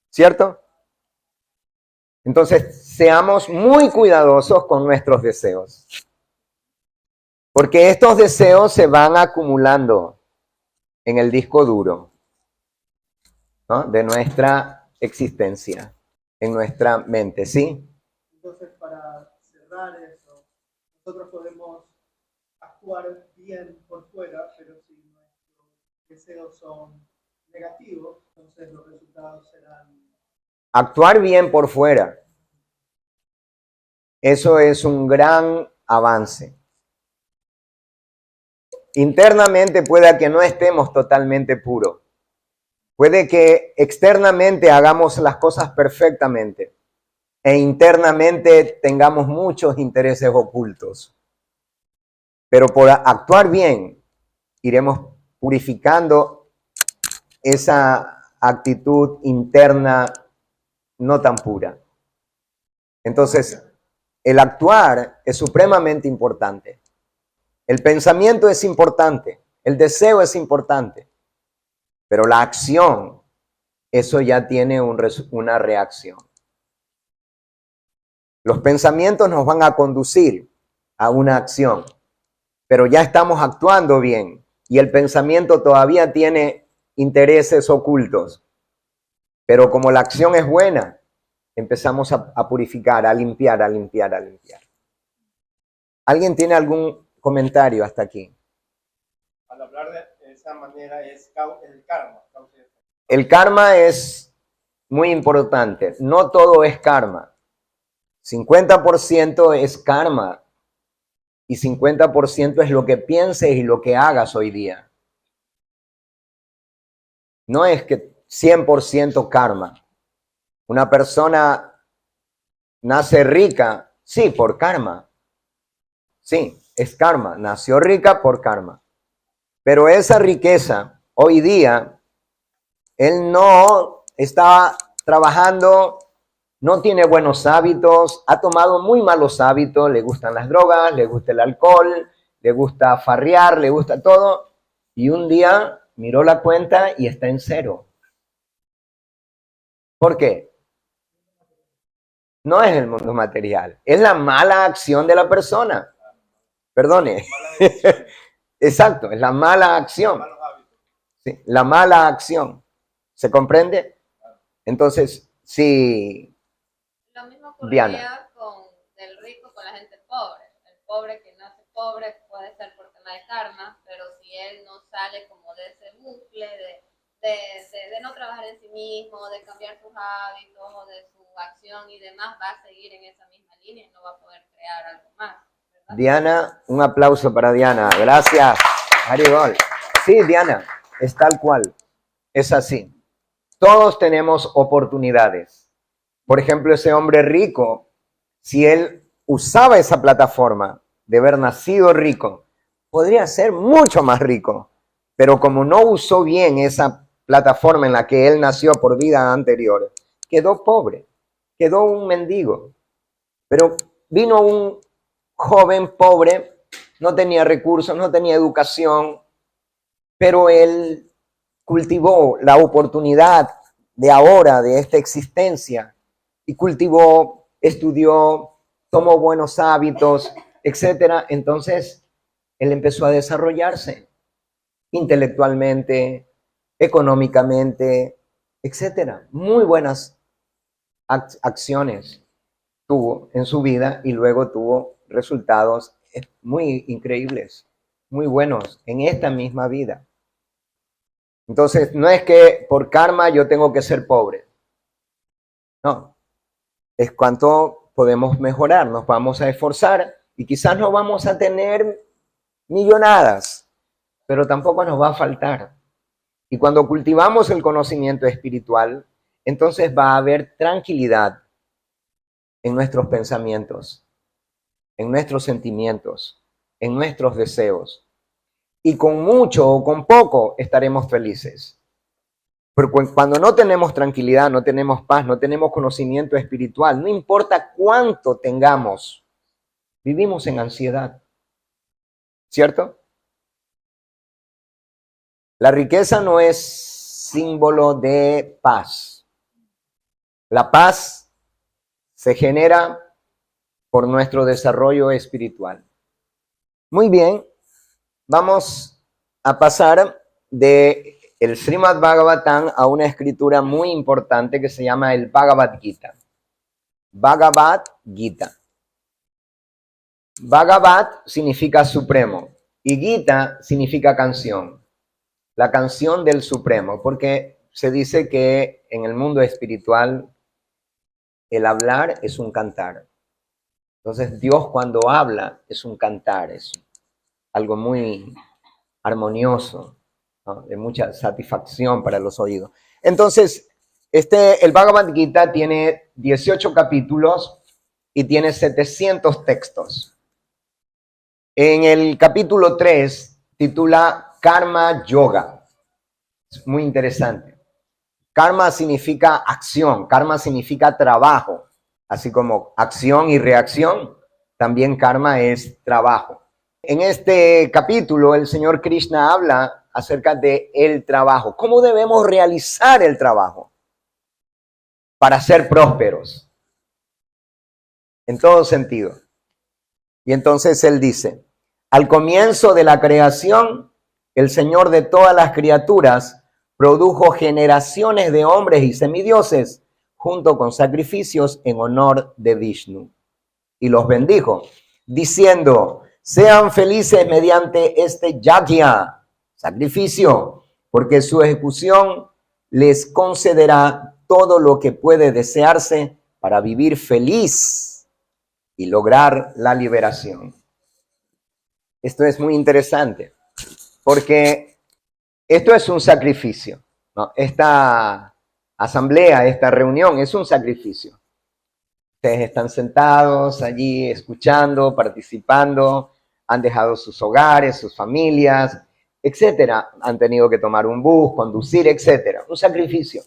¿Cierto? Entonces, seamos muy cuidadosos con nuestros deseos. Porque estos deseos se van acumulando en el disco duro, ¿no?, de nuestra existencia, en nuestra mente, ¿sí? Entonces, para cerrar eso, nosotros podemos actuar bien por fuera, pero si nuestros deseos son negativos, entonces los resultados serán... Actuar bien por fuera. Eso es un gran avance. Internamente puede que no estemos totalmente puros. Puede que externamente hagamos las cosas perfectamente e internamente tengamos muchos intereses ocultos. Pero por actuar bien, iremos purificando esa actitud interna no tan pura. Entonces, el actuar es supremamente importante. El pensamiento es importante, el deseo es importante, pero la acción, eso ya tiene una reacción. Los pensamientos nos van a conducir a una acción, pero ya estamos actuando bien y el pensamiento todavía tiene intereses ocultos. Pero como la acción es buena, empezamos a purificar, a limpiar, a limpiar, a limpiar. ¿Alguien tiene algún comentario hasta aquí? Al hablar de esa manera es el karma. El karma es muy importante. No todo es karma. 50% es karma y 50% es lo que pienses y lo que hagas hoy día. No es que 100% karma. Una persona nace rica, sí, por karma. Sí, es karma. Nació rica por karma. Pero esa riqueza, hoy día, él no está trabajando, no tiene buenos hábitos, ha tomado muy malos hábitos, le gustan las drogas, le gusta el alcohol, le gusta farrear, le gusta todo. Y un día miró la cuenta y está en cero. ¿Por qué? No es el mundo material, es la mala acción de la persona. Perdone. Exacto, es la mala acción. Sí, la mala acción. ¿Se comprende? Entonces, sí. Lo mismo ocurría Diana. con el rico con la gente pobre. El pobre que nace pobre puede ser por tema de karma, pero si él no sale como de ese bucle de no trabajar en sí mismo, de cambiar sus hábitos, de su acción y demás, va a seguir en esa misma línea y no va a poder crear algo más, ¿verdad? Diana, un aplauso para Diana. Gracias. Harigol. Sí, Diana, es tal cual. Es así. Todos tenemos oportunidades. Por ejemplo, ese hombre rico, si él usaba esa plataforma de haber nacido rico, podría ser mucho más rico. Pero como no usó bien esa plataforma en la que él nació por vida anterior, quedó pobre, quedó un mendigo. Pero vino un joven pobre, no tenía recursos, no tenía educación, pero él cultivó la oportunidad de ahora, de esta existencia, y cultivó, estudió, tomó buenos hábitos, etc. Entonces, él empezó a desarrollarse intelectualmente, económicamente, etc. Muy buenas acciones tuvo en su vida y luego tuvo resultados muy increíbles, muy buenos en esta misma vida. Entonces, no es que por karma yo tengo que ser pobre. No, es cuánto podemos mejorar, nos vamos a esforzar y quizás no vamos a tener millonadas, pero tampoco nos va a faltar. Y cuando cultivamos el conocimiento espiritual, entonces va a haber tranquilidad en nuestros pensamientos, en nuestros sentimientos, en nuestros deseos. Y con mucho o con poco estaremos felices. Pero cuando no tenemos tranquilidad, no tenemos paz, no tenemos conocimiento espiritual, no importa cuánto tengamos, vivimos en ansiedad. ¿cierto? La riqueza no es símbolo de paz. La paz se genera por nuestro desarrollo espiritual. Muy bien, vamos a pasar de el Srimad Bhagavatam a una escritura muy importante que se llama el Bhagavad Gita. Bhagavad Gita. Bhagavad significa supremo y Gita significa canción. La canción del Supremo, porque se dice que en el mundo espiritual el hablar es un cantar. Entonces Dios cuando habla es un cantar, es algo muy armonioso, ¿no? De mucha satisfacción para los oídos. Entonces, el Bhagavad Gita tiene 18 capítulos y tiene 700 textos. En el capítulo 3 titula Karma Yoga. Es muy interesante. Karma significa acción, karma significa trabajo. Así como acción y reacción, también karma es trabajo. En este capítulo, el Señor Krishna habla acerca de el trabajo. ¿Cómo debemos realizar el trabajo para ser prósperos? En todo sentido. Y entonces él dice, al comienzo de la creación, el Señor de todas las criaturas produjo generaciones de hombres y semidioses junto con sacrificios en honor de Vishnu. Y los bendijo, diciendo, sean felices mediante este yajna, sacrificio, porque su ejecución les concederá todo lo que puede desearse para vivir feliz y lograr la liberación. Esto es muy interesante, porque esto es un sacrificio, ¿no? Esta asamblea, esta reunión es un sacrificio. Ustedes están sentados allí escuchando, participando, han dejado sus hogares, sus familias, etcétera. Han tenido que tomar un bus, conducir, etcétera. Un sacrificio.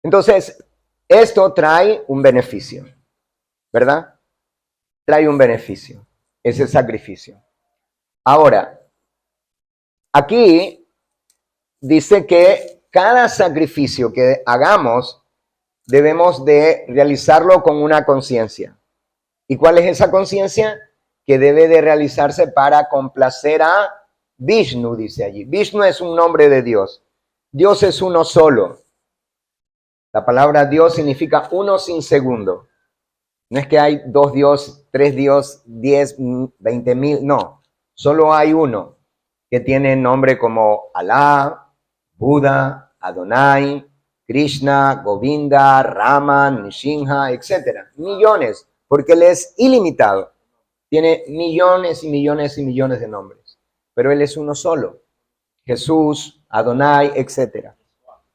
Entonces, esto trae un beneficio, ¿verdad? Trae un beneficio, ese sacrificio. Ahora, aquí dice que cada sacrificio que hagamos debemos de realizarlo con una conciencia. ¿Y cuál es esa conciencia? Que debe de realizarse para complacer a Vishnu, dice allí. Vishnu es un nombre de Dios. Dios es uno solo. La palabra Dios significa uno sin segundo. No es que hay 2 dioses, 3 dioses, 10, 20,000, no. Solo hay uno que tiene nombre como Alá, Buda, Adonai, Krishna, Govinda, Rama, Nishinha, etc. Millones, porque Él es ilimitado. Tiene millones y millones y millones de nombres. Pero Él es uno solo. Jesús, Adonai, etc.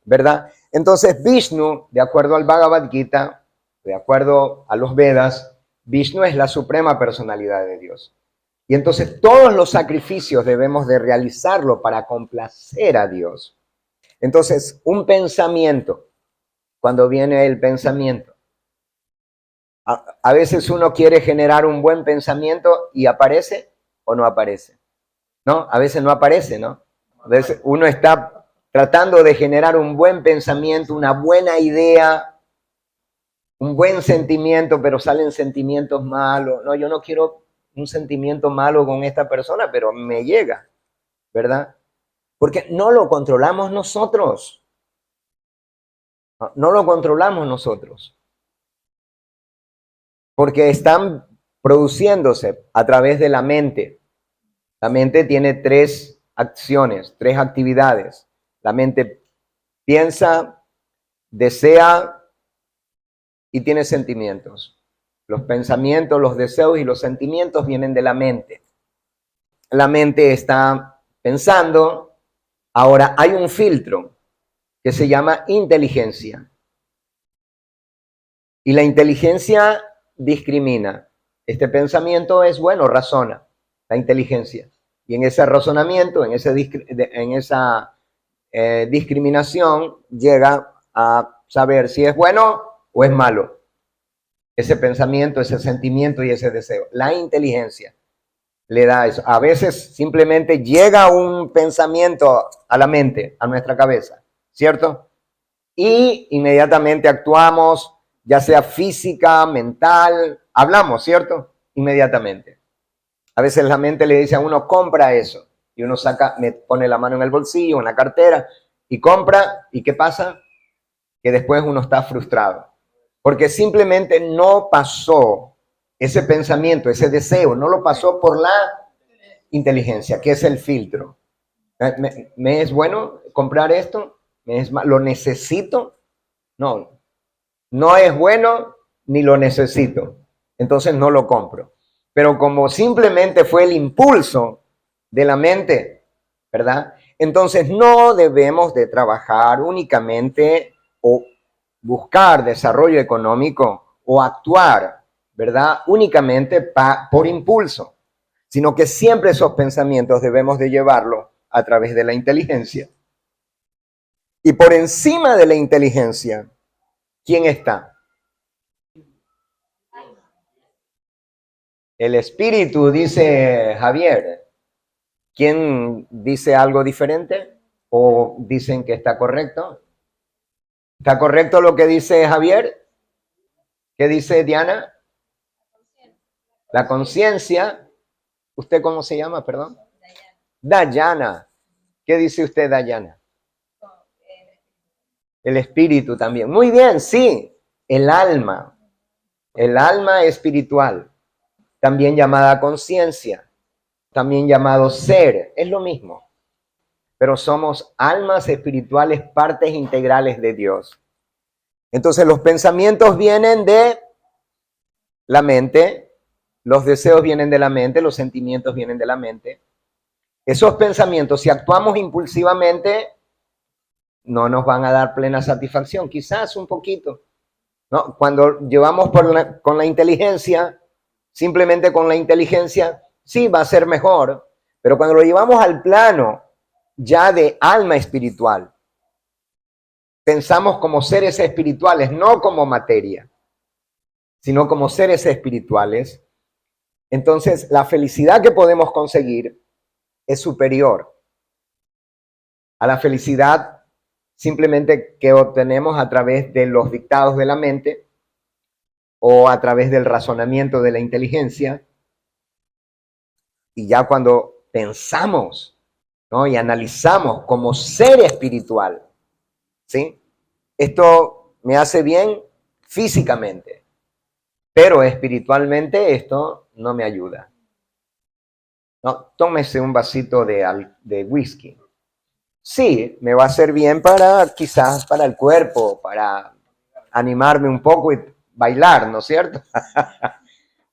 ¿Verdad? Entonces Vishnu, de acuerdo al Bhagavad Gita, de acuerdo a los Vedas, Vishnu es la suprema personalidad de Dios. Y entonces todos los sacrificios debemos de realizarlo para complacer a Dios. Entonces, un pensamiento, cuando viene el pensamiento, a veces uno quiere generar un buen pensamiento y aparece o no aparece, ¿no? A veces no aparece, ¿no? A veces uno está tratando de generar un buen pensamiento, una buena idea, un buen sentimiento, pero salen sentimientos malos. No, yo no quiero un sentimiento malo con esta persona, pero me llega, ¿verdad? Porque no lo controlamos nosotros. No lo controlamos nosotros. Porque están produciéndose a través de la mente. La mente tiene 3 acciones, 3 actividades. La mente piensa, desea y tiene sentimientos. Los pensamientos, los deseos y los sentimientos vienen de la mente. La mente está pensando. Ahora, hay un filtro que se llama inteligencia. Y la inteligencia discrimina. Este pensamiento es bueno, razona, la inteligencia. Y en ese razonamiento, en esa discriminación, llega a saber si es bueno o es malo. Ese pensamiento, ese sentimiento y ese deseo. La inteligencia. le da eso. A veces simplemente llega un pensamiento a la mente, a nuestra cabeza, ¿cierto? Y inmediatamente actuamos, ya sea física, mental, hablamos, ¿cierto? Inmediatamente. A veces la mente le dice a uno, compra eso. Y uno pone la mano en el bolsillo, en la cartera, y compra. ¿Y qué pasa? Que después uno está frustrado. Porque simplemente no pasó ese pensamiento, ese deseo, no lo pasó por la inteligencia, que es el filtro. ¿Me es bueno comprar esto? ¿Lo necesito? No, no es bueno ni lo necesito. Entonces no lo compro. Pero como simplemente fue el impulso de la mente, ¿verdad? Entonces no debemos de trabajar únicamente o buscar desarrollo económico o actuar, ¿verdad? Únicamente por impulso, sino que siempre esos pensamientos debemos de llevarlo a través de la inteligencia. Y por encima de la inteligencia, ¿quién está? El espíritu, dice Javier. ¿Quién dice algo diferente? ¿O dicen que está correcto? ¿Está correcto lo que dice Javier? ¿Qué dice Diana? La conciencia. ¿Usted cómo se llama, perdón? Dayana. ¿Qué dice usted, Dayana? El espíritu también. Muy bien, sí. El alma. El alma espiritual. También llamada conciencia. También llamado ser. Es lo mismo. Pero somos almas espirituales, partes integrales de Dios. Entonces los pensamientos vienen de la mente, los deseos vienen de la mente, los sentimientos vienen de la mente. Esos pensamientos, si actuamos impulsivamente, no nos van a dar plena satisfacción, quizás un poquito, ¿no? Cuando llevamos con la inteligencia, simplemente con la inteligencia, sí va a ser mejor, pero cuando lo llevamos al plano ya de alma espiritual, pensamos como seres espirituales, no como materia, sino como seres espirituales, entonces la felicidad que podemos conseguir es superior a la felicidad simplemente que obtenemos a través de los dictados de la mente o a través del razonamiento de la inteligencia. Y ya cuando pensamos, ¿no? Y analizamos como ser espiritual, ¿sí? Esto me hace bien físicamente, pero espiritualmente esto no me ayuda. No, tómese un vasito de whisky. Sí, me va a hacer bien quizás para el cuerpo, para animarme un poco y bailar, ¿no es cierto?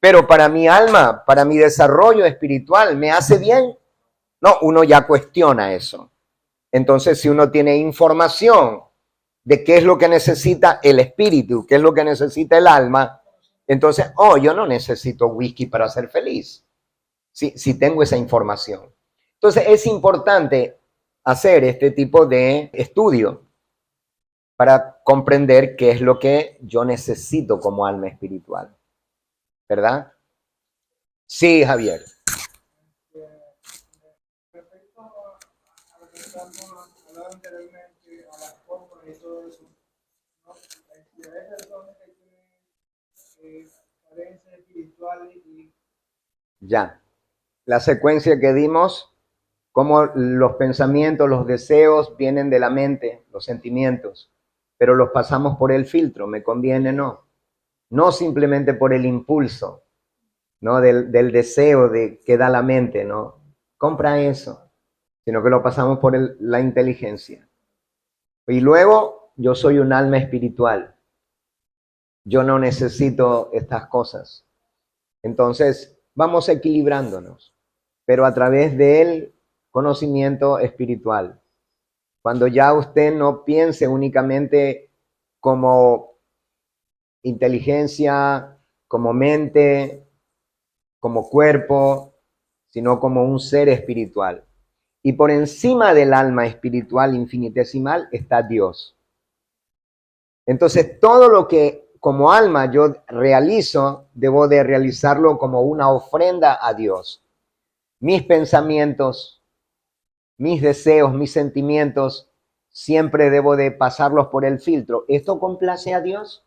Pero para mi alma, para mi desarrollo espiritual, ¿me hace bien? No, uno ya cuestiona eso. Entonces, si uno tiene información de qué es lo que necesita el espíritu, qué es lo que necesita el alma, entonces, yo no necesito whisky para ser feliz, si tengo esa información. Entonces, es importante hacer este tipo de estudio para comprender qué es lo que yo necesito como alma espiritual, ¿verdad? Sí, Javier. Respecto a lo que estamos hablando anteriormente, a las formas y todo eso, ¿no? Hay personas que tienen carencias espirituales y Ya. La secuencia que dimos, cómo los pensamientos, los deseos vienen de la mente, los sentimientos, pero los pasamos por el filtro, me conviene, no. No simplemente por el impulso, ¿no? Del deseo que da la mente, ¿no? Compra eso, sino que lo pasamos por la inteligencia. Y luego, yo soy un alma espiritual. Yo no necesito estas cosas. Entonces, vamos equilibrándonos, pero a través del conocimiento espiritual. Cuando ya usted no piense únicamente como inteligencia, como mente, como cuerpo, sino como un ser espiritual. Y por encima del alma espiritual infinitesimal está Dios. Entonces, todo lo que como alma yo realizo, debo de realizarlo como una ofrenda a Dios. mis pensamientos, mis deseos, mis sentimientos, siempre debo de pasarlos por el filtro. ¿Esto complace a Dios?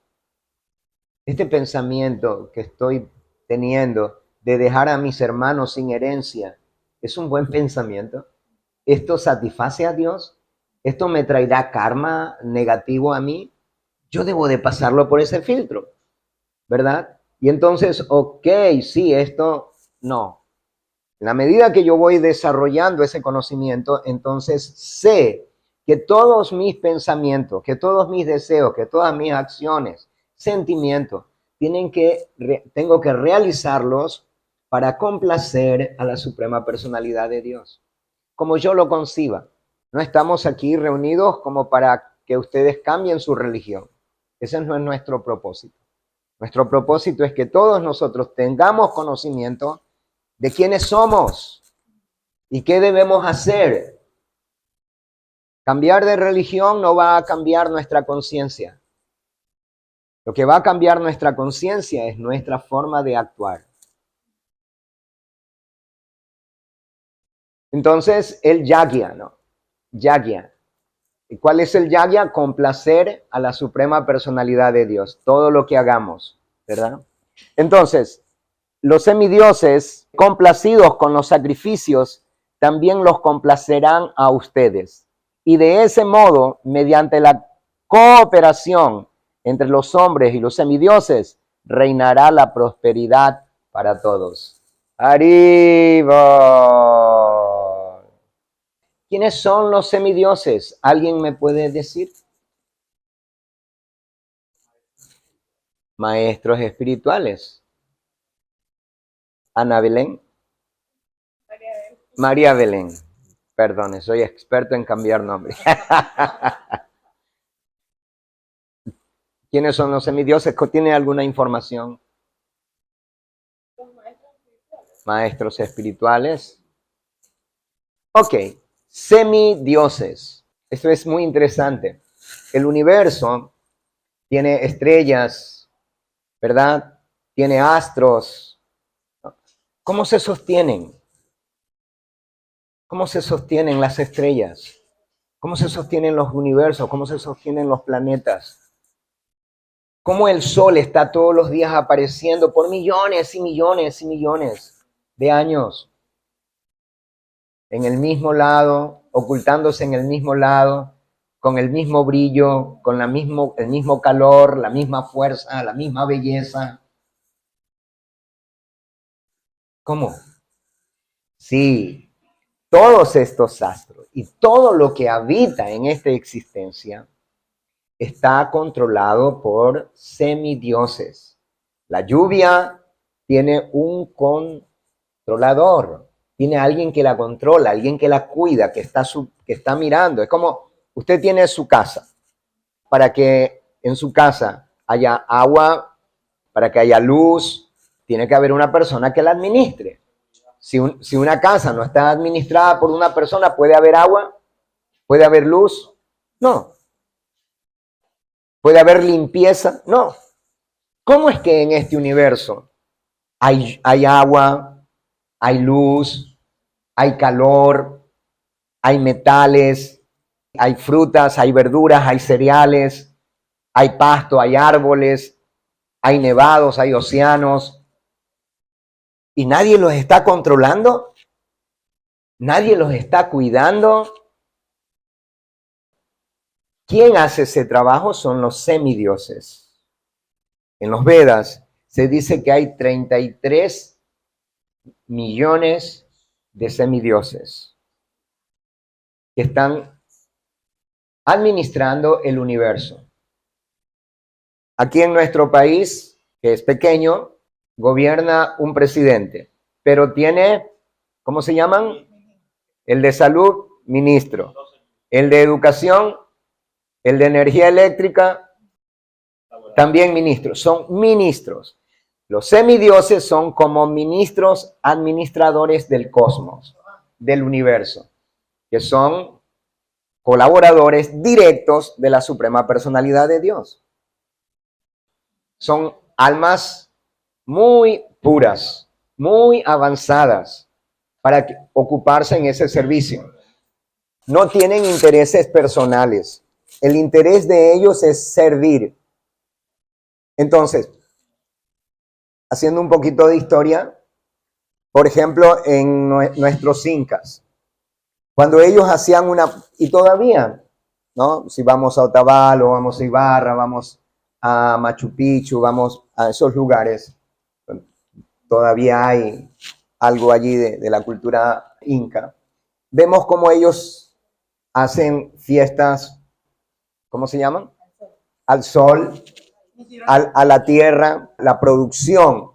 Este pensamiento que estoy teniendo de dejar a mis hermanos sin herencia, ¿es un buen pensamiento? ¿Esto satisface a Dios? ¿Esto me traerá karma negativo a mí? Yo debo de pasarlo por ese filtro, ¿verdad? Y entonces, ok, sí, esto no. En la medida que yo voy desarrollando ese conocimiento, entonces sé que todos mis pensamientos, que todos mis deseos, que todas mis acciones, sentimientos, tengo que realizarlos para complacer a la suprema personalidad de Dios, como yo lo conciba. No estamos aquí reunidos como para que ustedes cambien su religión. Ese no es nuestro propósito. Nuestro propósito es que todos nosotros tengamos conocimiento de quiénes somos y qué debemos hacer. Cambiar de religión no va a cambiar nuestra conciencia. Lo que va a cambiar nuestra conciencia es nuestra forma de actuar. Entonces, el yagya, ¿no? Yagya. ¿Y cuál es el yagya? Complacer a la suprema personalidad de Dios. Todo lo que hagamos, ¿verdad? Entonces, los semidioses, complacidos con los sacrificios, también los complacerán a ustedes. Y de ese modo, mediante la cooperación entre los hombres y los semidioses, reinará la prosperidad para todos. ¡Arriba! ¿Quiénes son los semidioses? ¿Alguien me puede decir? Maestros espirituales. Ana Belén. María Belén. Perdone, soy experto en cambiar nombres. ¿Quiénes son los semidioses? ¿Tiene alguna información? Maestros espirituales. Ok, semidioses. Esto es muy interesante. El universo tiene estrellas, ¿verdad? Tiene astros. ¿Cómo se sostienen? ¿Cómo se sostienen las estrellas? ¿Cómo se sostienen los universos? ¿Cómo se sostienen los planetas? ¿Cómo el sol está todos los días apareciendo por millones y millones y millones de años? En el mismo lado, ocultándose en el mismo lado, con el mismo brillo, con el mismo calor, la misma fuerza, la misma belleza. ¿Cómo? Sí, todos estos astros y todo lo que habita en esta existencia está controlado por semidioses. La lluvia tiene un controlador, tiene alguien que la controla, alguien que la cuida, que está mirando. Es como usted tiene su casa, para que en su casa haya agua, para que haya luz, tiene que haber una persona que la administre. Si una casa no está administrada por una persona, ¿puede haber agua? ¿Puede haber luz? No. ¿Puede haber limpieza? No. ¿Cómo es que en este universo hay agua, hay luz, hay calor, hay metales, hay frutas, hay verduras, hay cereales, hay pasto, hay árboles, hay nevados, hay océanos? ¿Y nadie los está controlando? ¿Nadie los está cuidando? ¿Quién hace ese trabajo? Son los semidioses. En los Vedas se dice que hay 33 millones de semidioses que están administrando el universo. Aquí en nuestro país, que es pequeño, gobierna un presidente, pero tiene, ¿cómo se llaman? El de salud, ministro. El de educación, el de energía eléctrica, también ministro. Son ministros. Los semidioses son como ministros administradores del cosmos, del universo, que son colaboradores directos de la suprema personalidad de Dios. Son almas muy puras, muy avanzadas, para ocuparse en ese servicio. No tienen intereses personales. El interés de ellos es servir. Entonces, haciendo un poquito de historia, por ejemplo, en nuestros incas, cuando ellos hacían y todavía, ¿no? Si vamos a Otavalo, vamos a Ibarra, vamos a Machu Picchu, vamos a esos lugares, todavía hay algo allí de la cultura inca. Vemos cómo ellos hacen fiestas, ¿cómo se llaman? Al sol, a la tierra, la producción.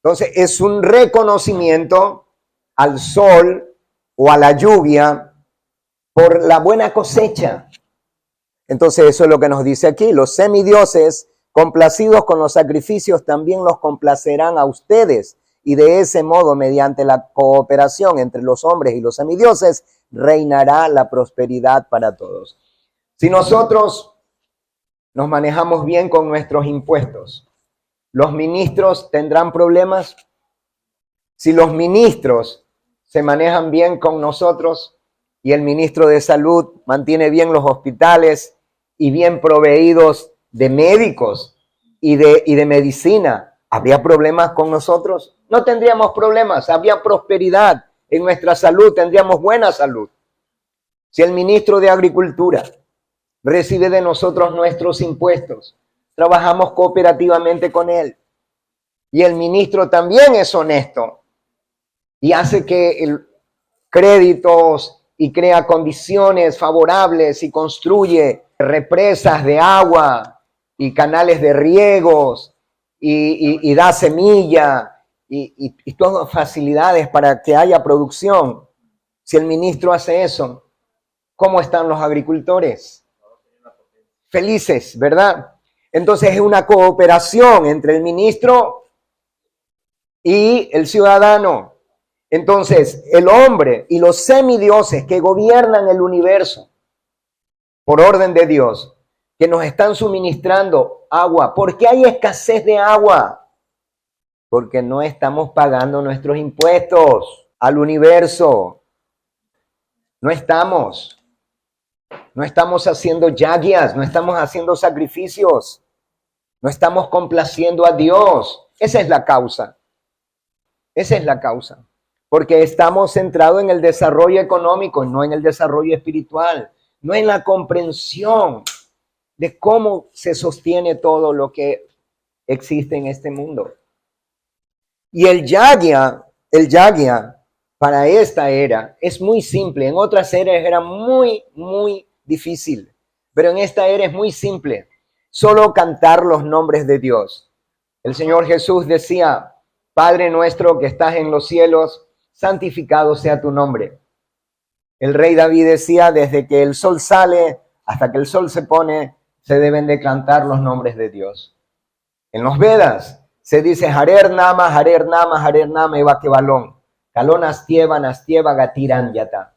Entonces es un reconocimiento al sol o a la lluvia por la buena cosecha. Entonces eso es lo que nos dice aquí. Los semidioses, complacidos con los sacrificios, también los complacerán a ustedes. Y de ese modo, mediante la cooperación entre los hombres y los semidioses, reinará la prosperidad para todos. Si nosotros nos manejamos bien con nuestros impuestos, ¿los ministros tendrán problemas? Si los ministros se manejan bien con nosotros y el ministro de Salud mantiene bien los hospitales y bien proveídos de médicos y de medicina, ¿habría problemas con nosotros? No tendríamos problemas, habría prosperidad en nuestra salud, tendríamos buena salud. Si el ministro de Agricultura recibe de nosotros nuestros impuestos, trabajamos cooperativamente con él, y el ministro también es honesto y hace que créditos y crea condiciones favorables y construye represas de agua y canales de riegos y da semilla y todas facilidades para que haya producción. Si el ministro hace eso, ¿cómo están los agricultores? Felices, ¿verdad? Entonces es una cooperación entre el ministro y el ciudadano. Entonces, el hombre y los semidioses que gobiernan el universo por orden de Dios, que nos están suministrando agua. ¿Por qué hay escasez de agua? Porque no estamos pagando nuestros impuestos al universo. No estamos haciendo yagyas, no estamos haciendo sacrificios, no estamos complaciendo a Dios. Esa es la causa. Esa es la causa. Porque estamos centrados en el desarrollo económico, no en el desarrollo espiritual, no en la comprensión de cómo se sostiene todo lo que existe en este mundo. Y el yagya para esta era es muy simple. En otras eras era muy, muy difícil. Pero en esta era es muy simple. Solo cantar los nombres de Dios. El Señor Jesús decía, Padre nuestro que estás en los cielos, santificado sea tu nombre. El rey David decía, desde que el sol sale hasta que el sol se pone, se deben de cantar los nombres de Dios. En los Vedas se dice, Harer Nama, Eva Kevalón, Kalon Astieva, Gatiran Yata.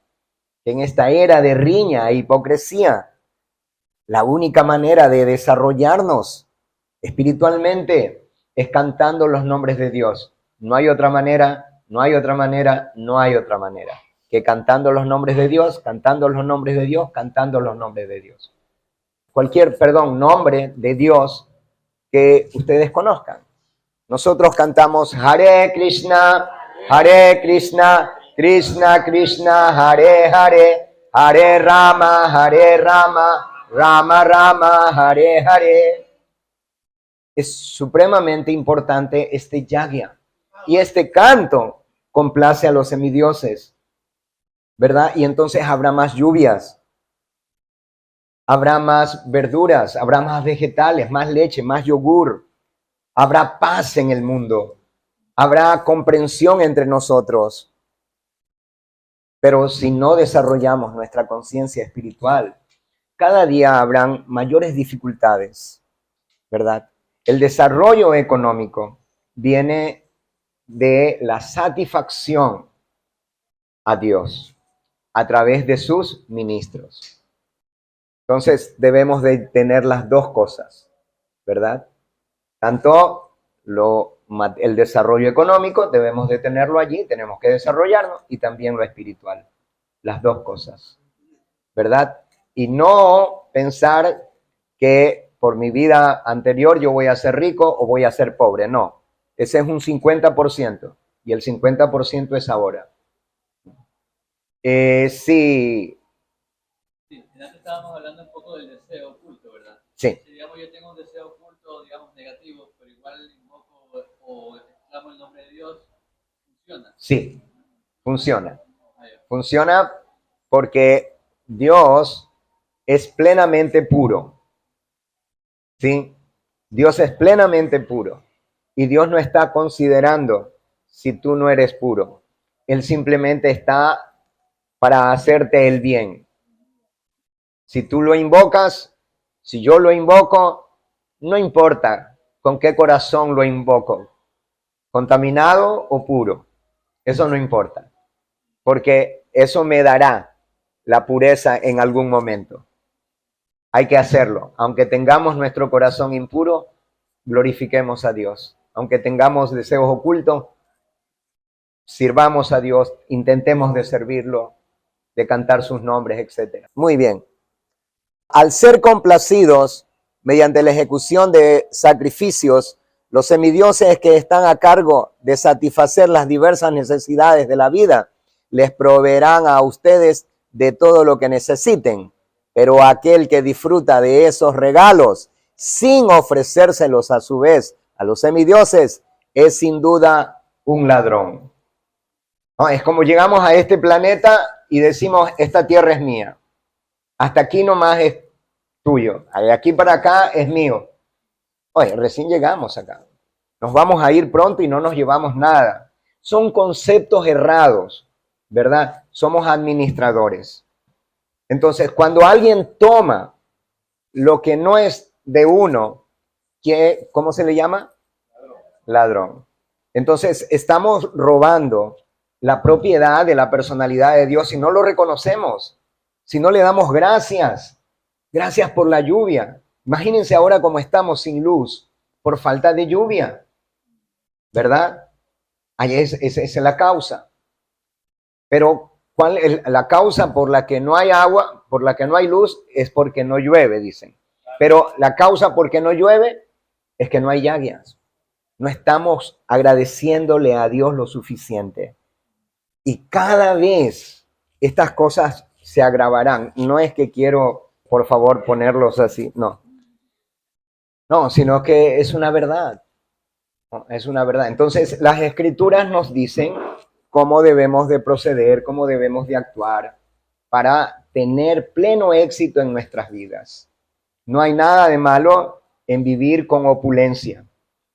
En esta era de riña e hipocresía, la única manera de desarrollarnos espiritualmente es cantando los nombres de Dios. No hay otra manera que cantando los nombres de Dios, cantando los nombres de Dios, cantando los nombres de Dios. Cualquier, nombre de Dios que ustedes conozcan. Nosotros cantamos Hare Krishna, Krishna Krishna, Hare Hare, Hare Rama, Rama Rama, Hare Hare. Es supremamente importante este yagya. Y este canto complace a los semidioses, ¿verdad? Y entonces habrá más lluvias, habrá más verduras, habrá más vegetales, más leche, más yogur. Habrá paz en el mundo, habrá comprensión entre nosotros. Pero si no desarrollamos nuestra conciencia espiritual, cada día habrán mayores dificultades, ¿verdad? El desarrollo económico viene de la satisfacción a Dios a través de sus ministros. Entonces debemos de tener las dos cosas, ¿verdad? Tanto lo el desarrollo económico, debemos de tenerlo allí, tenemos que desarrollarnos, y también lo espiritual. Las dos cosas, ¿verdad? Y no pensar que por mi vida anterior yo voy a ser rico o voy a ser pobre. No, ese es un 50% y el 50% es ahora. Sí. Sí, antes estábamos hablando un poco del deseo oculto, ¿verdad? Sí. Si digamos yo tengo un deseo oculto, digamos negativo, pero igual invoco o exclamo el nombre de Dios, ¿funciona? Sí, funciona. Funciona porque Dios es plenamente puro. ¿Sí? Dios es plenamente puro. Y Dios no está considerando si tú no eres puro. Él simplemente está para hacerte el bien. Si tú lo invocas, si yo lo invoco, no importa con qué corazón lo invoco, contaminado o puro, eso no importa, porque eso me dará la pureza en algún momento. Hay que hacerlo, aunque tengamos nuestro corazón impuro, glorifiquemos a Dios. Aunque tengamos deseos ocultos, sirvamos a Dios, intentemos de servirlo, de cantar sus nombres, etc. Muy bien. Al ser complacidos mediante la ejecución de sacrificios, los semidioses que están a cargo de satisfacer las diversas necesidades de la vida, les proveerán a ustedes de todo lo que necesiten. Pero aquel que disfruta de esos regalos sin ofrecérselos a su vez a los semidioses es sin duda un ladrón. ¿No? Es como llegamos a este planeta y decimos, esta tierra es mía. Hasta aquí nomás es tuyo. De aquí para acá es mío. Oye, recién llegamos acá. Nos vamos a ir pronto y no nos llevamos nada. Son conceptos errados, ¿verdad? Somos administradores. Entonces, cuando alguien toma lo que no es de uno, ¿cómo se le llama? Ladrón. Entonces, estamos robando la propiedad de la personalidad de Dios si no lo reconocemos, si no le damos gracias. Gracias por la lluvia. Imagínense ahora cómo estamos sin luz por falta de lluvia, ¿verdad? Ahí esa es la causa. Pero ¿cuál es la causa por la que no hay agua, por la que no hay luz? Es porque no llueve, dicen. Pero la causa por qué no llueve es que no hay lluvias. No estamos agradeciéndole a Dios lo suficiente. Y cada vez estas cosas se agravarán. No es que quiero, por favor, ponerlos así, no. No, sino que es una verdad. No, es una verdad. Entonces, las escrituras nos dicen cómo debemos de proceder, cómo debemos de actuar para tener pleno éxito en nuestras vidas. No hay nada de malo en vivir con opulencia.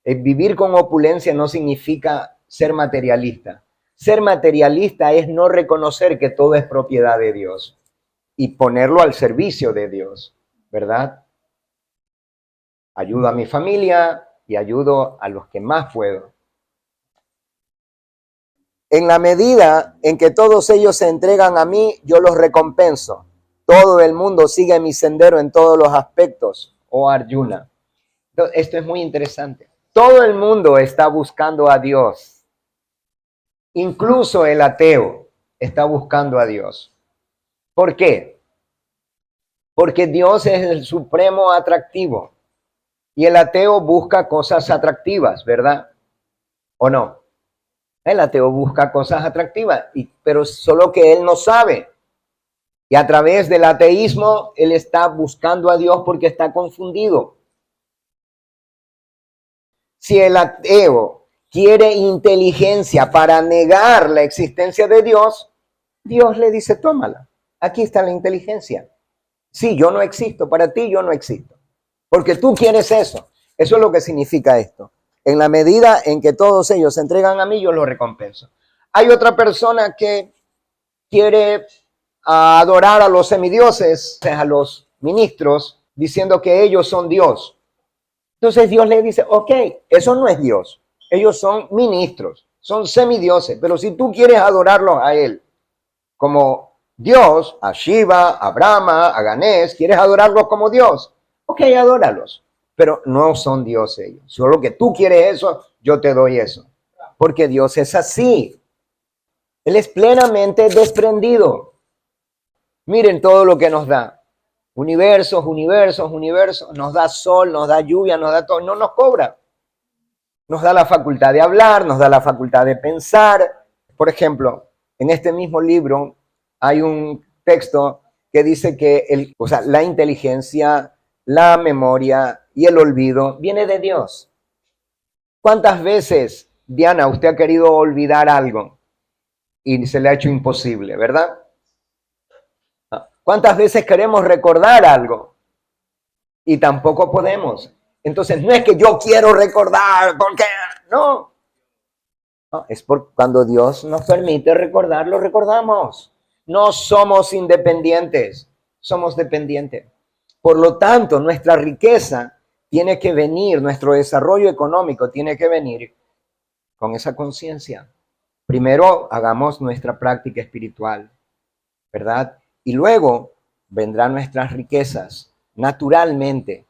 Vivir con opulencia no significa ser materialista. Ser materialista es no reconocer que todo es propiedad de Dios y ponerlo al servicio de Dios, ¿verdad? Ayudo a mi familia y ayudo a los que más puedo. En la medida en que todos ellos se entregan a mí, yo los recompenso. Todo el mundo sigue mi sendero en todos los aspectos, oh Arjuna. Esto es muy interesante. Todo el mundo está buscando a Dios. Incluso el ateo está buscando a Dios. ¿Por qué? Porque Dios es el supremo atractivo. Y el ateo busca cosas atractivas, ¿verdad? ¿O no? El ateo busca cosas atractivas, pero solo que él no sabe. Y a través del ateísmo, él está buscando a Dios porque está confundido. Si el ateo quiere inteligencia para negar la existencia de Dios, Dios le dice, tómala. Aquí está la inteligencia. Sí, yo no existo, para ti yo no existo. Porque tú quieres eso. Eso es lo que significa esto. En la medida en que todos ellos se entregan a mí, yo los recompenso. Hay otra persona que quiere adorar a los semidioses, a los ministros, diciendo que ellos son Dios. Entonces Dios le dice, ok, eso no es Dios. Ellos son ministros, son semidioses. Pero si tú quieres adorarlos a él como Dios, a Shiva, a Brahma, a Ganesh, quieres adorarlos como Dios, ok, adóralos. Pero no son Dios ellos. Solo que tú quieres eso, yo te doy eso. Porque Dios es así. Él es plenamente desprendido. Miren todo lo que nos da. Universos, universos, universos. Nos da sol, nos da lluvia, nos da todo. No nos cobra. Nos da la facultad de hablar, nos da la facultad de pensar. Por ejemplo, en este mismo libro hay un texto que dice que la inteligencia, la memoria y el olvido viene de Dios. ¿Cuántas veces, Diana, usted ha querido olvidar algo y se le ha hecho imposible, verdad? ¿Cuántas veces queremos recordar algo y tampoco podemos? Entonces, no es que yo quiero recordar, porque no. Es por cuando Dios nos permite recordar, lo recordamos. No somos independientes, somos dependientes. Por lo tanto, nuestra riqueza tiene que venir, nuestro desarrollo económico tiene que venir con esa conciencia. Primero, hagamos nuestra práctica espiritual, ¿verdad? Y luego vendrán nuestras riquezas naturalmente.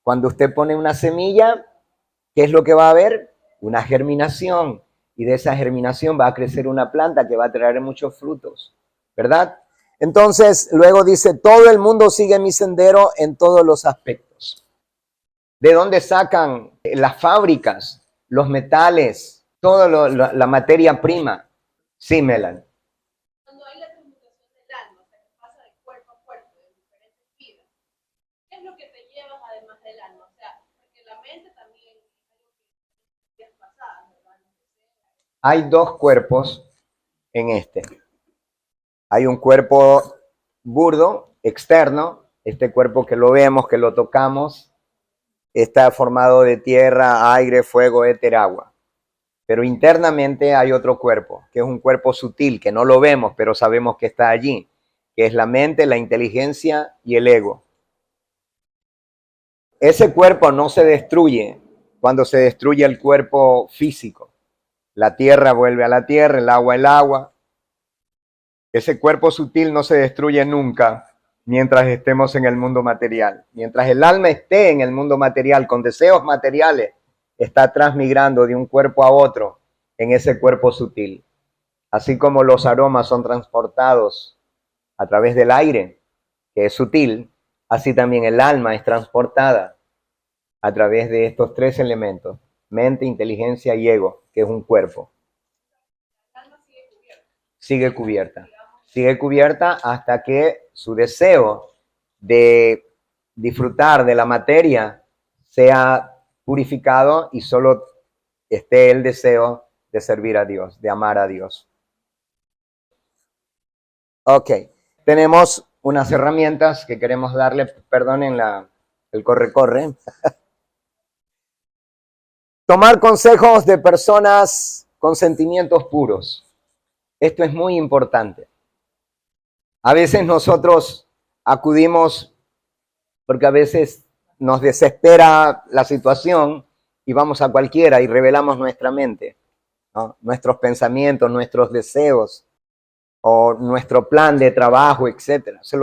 Cuando usted pone una semilla, ¿qué es lo que va a haber? Una germinación. Y de esa germinación va a crecer una planta que va a traer muchos frutos, ¿verdad? Entonces, luego dice, todo el mundo sigue mi sendero en todos los aspectos. ¿De dónde sacan las fábricas, los metales, toda la materia prima? Sí, Melan. Cuando hay la transmutación del alma, o sea, que pasa de cuerpo a cuerpo, de diferentes vidas, ¿qué es lo que te llevas además del alma? O sea, porque la mente también es algo que es pasada, ¿verdad? Hay dos cuerpos en este. Hay un cuerpo burdo, externo, este cuerpo que lo vemos, que lo tocamos, está formado de tierra, aire, fuego, éter, agua. Pero internamente hay otro cuerpo, que es un cuerpo sutil, que no lo vemos, pero sabemos que está allí, que es la mente, la inteligencia y el ego. Ese cuerpo no se destruye cuando se destruye el cuerpo físico. La tierra vuelve a la tierra, el agua, el agua. Ese cuerpo sutil no se destruye nunca mientras estemos en el mundo material. Mientras el alma esté en el mundo material con deseos materiales, está transmigrando de un cuerpo a otro en ese cuerpo sutil. Así como los aromas son transportados a través del aire, que es sutil, así también el alma es transportada a través de estos tres elementos, mente, inteligencia y ego, que es un cuerpo. Sigue cubierta. Sigue cubierta hasta que su deseo de disfrutar de la materia sea purificado y solo esté el deseo de servir a Dios, de amar a Dios. Ok, tenemos unas herramientas que queremos darle, perdonen el corre-corre. Tomar consejos de personas con sentimientos puros. Esto es muy importante. A veces nosotros acudimos porque a veces nos desespera la situación y vamos a cualquiera y revelamos nuestra mente, ¿no? Nuestros pensamientos, nuestros deseos o nuestro plan de trabajo, etc. Se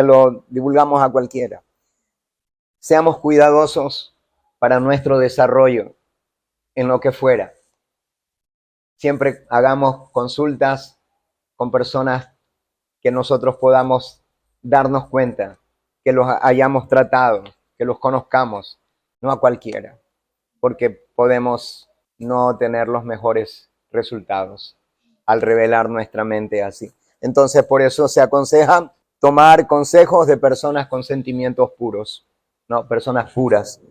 lo divulgamos a cualquiera. Seamos cuidadosos para nuestro desarrollo en lo que fuera. Siempre hagamos consultas con personas que nosotros podamos darnos cuenta, que los hayamos tratado, que los conozcamos, no a cualquiera, porque podemos no tener los mejores resultados al revelar nuestra mente así. Entonces, por eso se aconseja tomar consejos de personas con sentimientos puros, no, personas puras.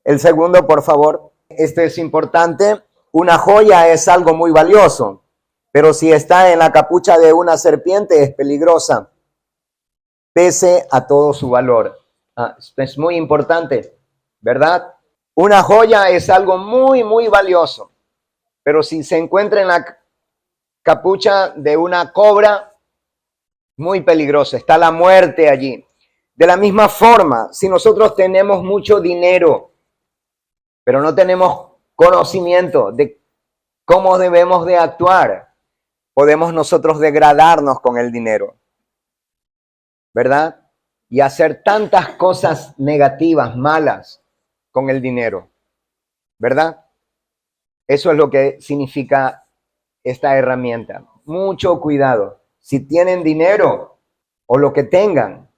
El segundo, por favor, este es importante. Una joya es algo muy valioso, pero si está en la capucha de una serpiente es peligrosa, pese a todo su valor. Es muy importante, ¿verdad? Una joya es algo muy, muy valioso, pero si se encuentra en la capucha de una cobra, muy peligroso, está la muerte allí. De la misma forma, si nosotros tenemos mucho dinero, pero no tenemos conocimiento de cómo debemos de actuar, podemos nosotros degradarnos con el dinero, ¿verdad? Y hacer tantas cosas negativas, malas con el dinero, ¿verdad? Eso es lo que significa esta herramienta. Mucho cuidado. Si tienen dinero o lo que tengan,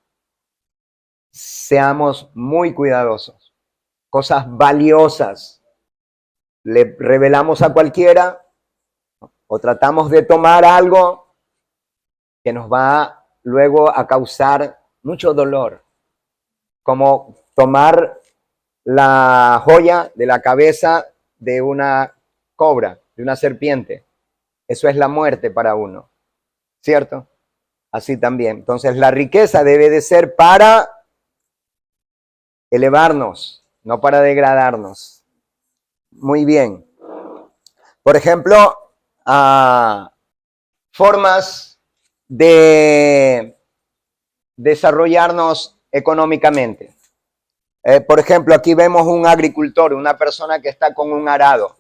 seamos muy cuidadosos. Cosas valiosas le revelamos a cualquiera o tratamos de tomar algo que nos va luego a causar mucho dolor, como tomar la joya de la cabeza de una cobra, de una serpiente. Eso es la muerte para uno, ¿cierto? Así también. Entonces la riqueza debe de ser para elevarnos, no para degradarnos. Muy bien. Por ejemplo, formas de desarrollarnos económicamente. Por ejemplo, aquí vemos un agricultor, una persona que está con un arado.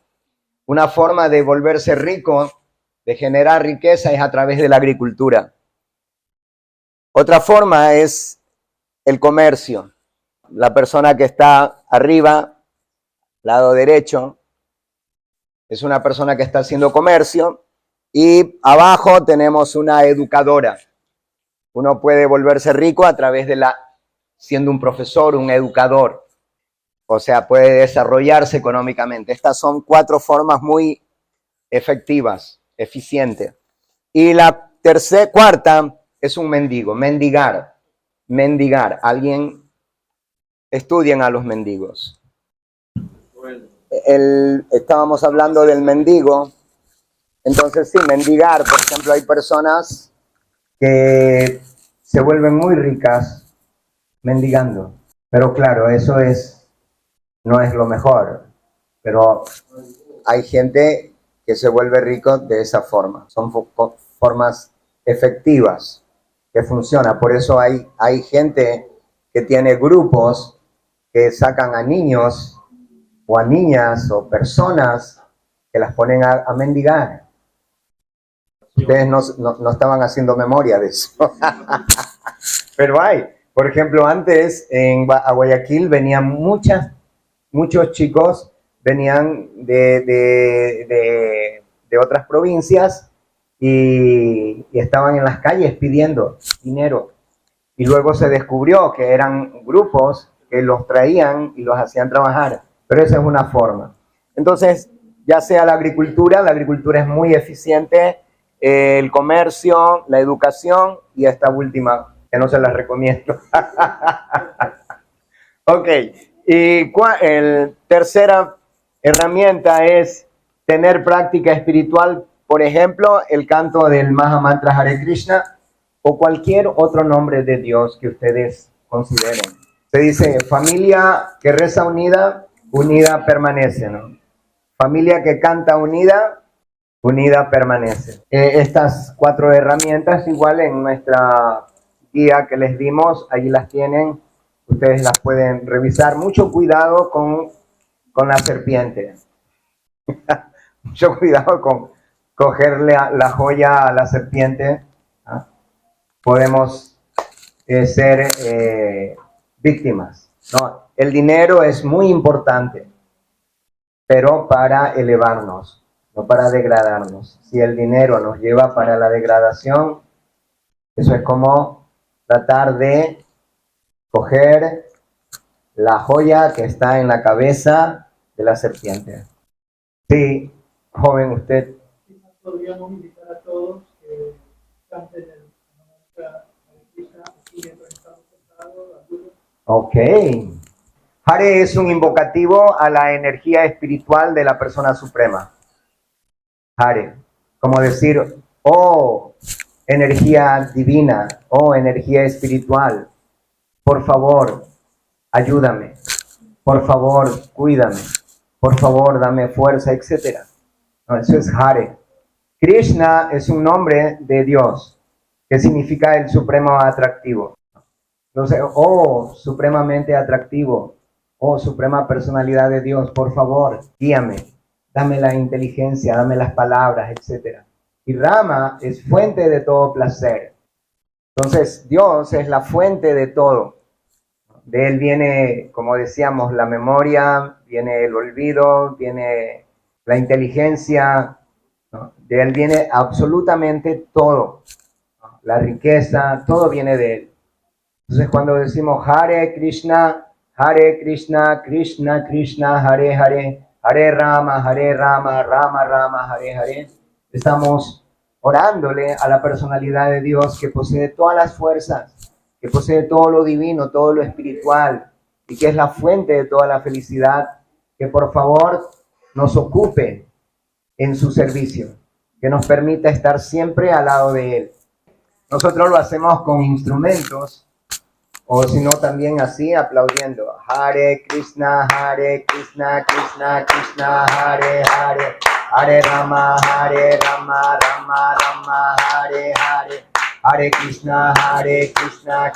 Una forma de volverse rico, de generar riqueza, es a través de la agricultura. Otra forma es el comercio. La persona que está arriba, lado derecho, es una persona que está haciendo comercio. Y abajo tenemos una educadora. Uno puede volverse rico a través de siendo un profesor, un educador. O sea, puede desarrollarse económicamente. Estas son 4 formas muy efectivas, eficientes. Y la cuarta es un mendigo, mendigar. Mendigar. Estudien a los mendigos. Estábamos hablando del mendigo. Entonces, sí, mendigar. Por ejemplo, hay personas que se vuelven muy ricas mendigando. Pero claro, eso no es lo mejor. Pero hay gente que se vuelve rico de esa forma. Son formas efectivas que funcionan. Por eso hay gente que tiene grupos que sacan a niños o a niñas o personas que las ponen a mendigar. Ustedes no estaban haciendo memoria de eso. Pero hay. Por ejemplo, antes a Guayaquil venían muchos chicos, venían de otras provincias y estaban en las calles pidiendo dinero. Y luego se descubrió que eran grupos que los traían y los hacían trabajar. Pero esa es una forma. Entonces, ya sea la agricultura es muy eficiente, el comercio, la educación y esta última, que no se las recomiendo. Ok, y tercera herramienta es tener práctica espiritual, por ejemplo, el canto del Maha Mantra Hare Krishna o cualquier otro nombre de Dios que ustedes consideren. Se dice, familia que reza unida, unida permanece, ¿no? Familia que canta unida, unida permanece. Estas 4 herramientas, igual en nuestra guía que les dimos, allí las tienen, ustedes las pueden revisar. Mucho cuidado con la serpiente. Mucho cuidado con cogerle la joya a la serpiente. ¿Ah? Podemos ser víctimas, ¿no? El dinero es muy importante, pero para elevarnos, no para degradarnos. Si el dinero nos lleva para la degradación, eso es como tratar de coger la joya que está en la cabeza de la serpiente. Sí, joven, usted. Podríamos invitar a todos que canten el mantra Hare Krishna aquí mientras estamos sentados. Ok. Hare es un invocativo a la energía espiritual de la persona suprema. Hare, como decir, oh, energía divina, oh, energía espiritual, por favor, ayúdame, por favor, cuídame, por favor, dame fuerza, etc. No, eso es Hare. Krishna es un nombre de Dios, que significa el supremo atractivo. Entonces, oh, supremamente atractivo, oh, suprema personalidad de Dios, por favor, guíame, dame la inteligencia, dame las palabras, etc. Y Rama es fuente de todo placer. Entonces, Dios es la fuente de todo. De Él viene, como decíamos, la memoria, viene el olvido, viene la inteligencia, ¿no? De Él viene absolutamente todo, ¿no? La riqueza, todo viene de Él. Entonces cuando decimos Hare Krishna, Krishna Krishna, Hare Hare, Hare Rama, Rama Rama, Hare Hare, estamos orándole a la personalidad de Dios que posee todas las fuerzas, que posee todo lo divino, todo lo espiritual, y que es la fuente de toda la felicidad, que por favor nos ocupe en su servicio, que nos permita estar siempre al lado de Él. Nosotros lo hacemos con instrumentos, o si no también así, aplaudiendo. Hare Krishna, Krishna Krishna, Hare Hare, Hare Rama, Rama Rama, Hare Hare, Hare Krishna, Krishna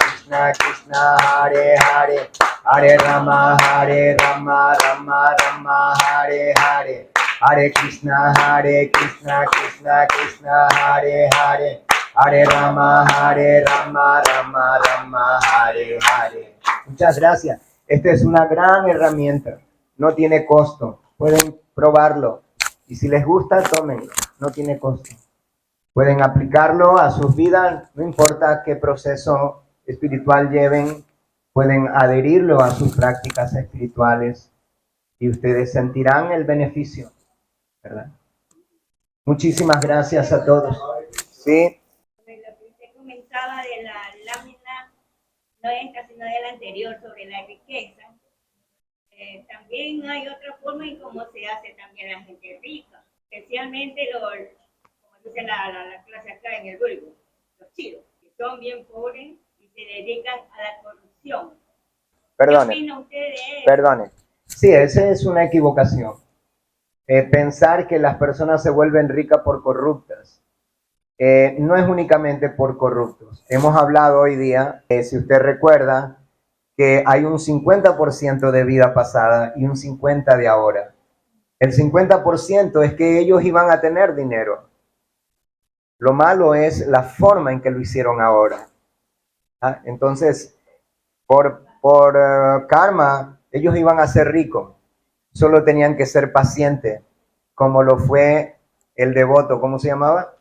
Krishna, Hare Hare, Hare Rama, Rama Rama, Hare Hare, Hare Krishna, Krishna Krishna, Hare Hare, Hare Rama, Rama Rama, Hare Hare. Muchas gracias. Esta es una gran herramienta. No tiene costo. Pueden probarlo. Y si les gusta, tómenlo. No tiene costo. Pueden aplicarlo a sus vidas. No importa qué proceso espiritual lleven. Pueden adherirlo a sus prácticas espirituales. Y ustedes sentirán el beneficio, ¿verdad? Muchísimas gracias a todos. ¿Sí? Lo que usted comentaba de la lámina, no esta, sino de la anterior, sobre la riqueza. También hay otra forma en cómo se hace también la gente rica, especialmente como dice la clase acá en el vulgo, los chidos, que son bien pobres y se dedican a la corrupción. Perdone. ¿Qué opina usted de eso? Perdone. Sí, esa es una equivocación. Pensar que las personas se vuelven ricas por corruptas. No es únicamente por corruptos. Hemos hablado hoy día, si usted recuerda, que hay un 50% de vida pasada y un 50% de ahora. El 50% es que ellos iban a tener dinero. Lo malo es la forma en que lo hicieron ahora. Entonces, por karma, ellos iban a ser ricos. Solo tenían que ser pacientes, como lo fue el devoto, ¿cómo se llamaba?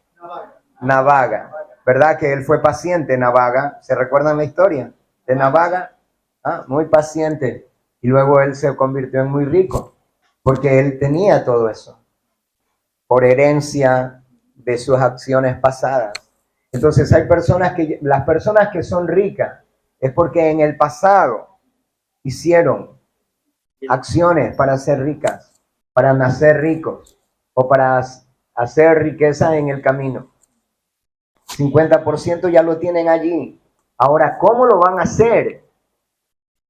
Navaga, ¿verdad? Que él fue paciente, Navaga. ¿Se recuerdan la historia de Navaga? Muy paciente. Y luego él se convirtió en muy rico, porque él tenía todo eso, por herencia de sus acciones pasadas. Entonces hay personas las personas que son ricas, es porque en el pasado hicieron acciones para ser ricas, para nacer ricos, o para hacer riqueza en el camino. 50% ya lo tienen allí. Ahora, ¿cómo lo van a hacer?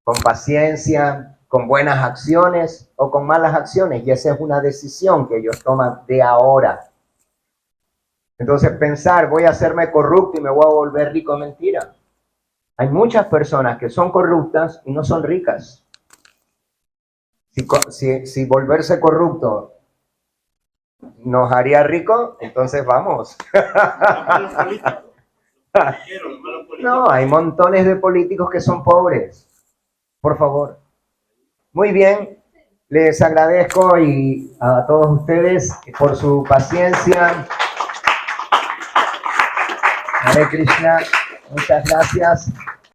¿Con paciencia, con buenas acciones o con malas acciones? Y esa es una decisión que ellos toman de ahora. Entonces pensar, voy a hacerme corrupto y me voy a volver rico, mentira. Hay muchas personas que son corruptas y no son ricas. Si volverse corrupto nos haría rico, entonces vamos. No, hay montones de políticos que son pobres. Por favor. Muy bien, les agradezco a todos ustedes por su paciencia. Hare Krishna, muchas gracias.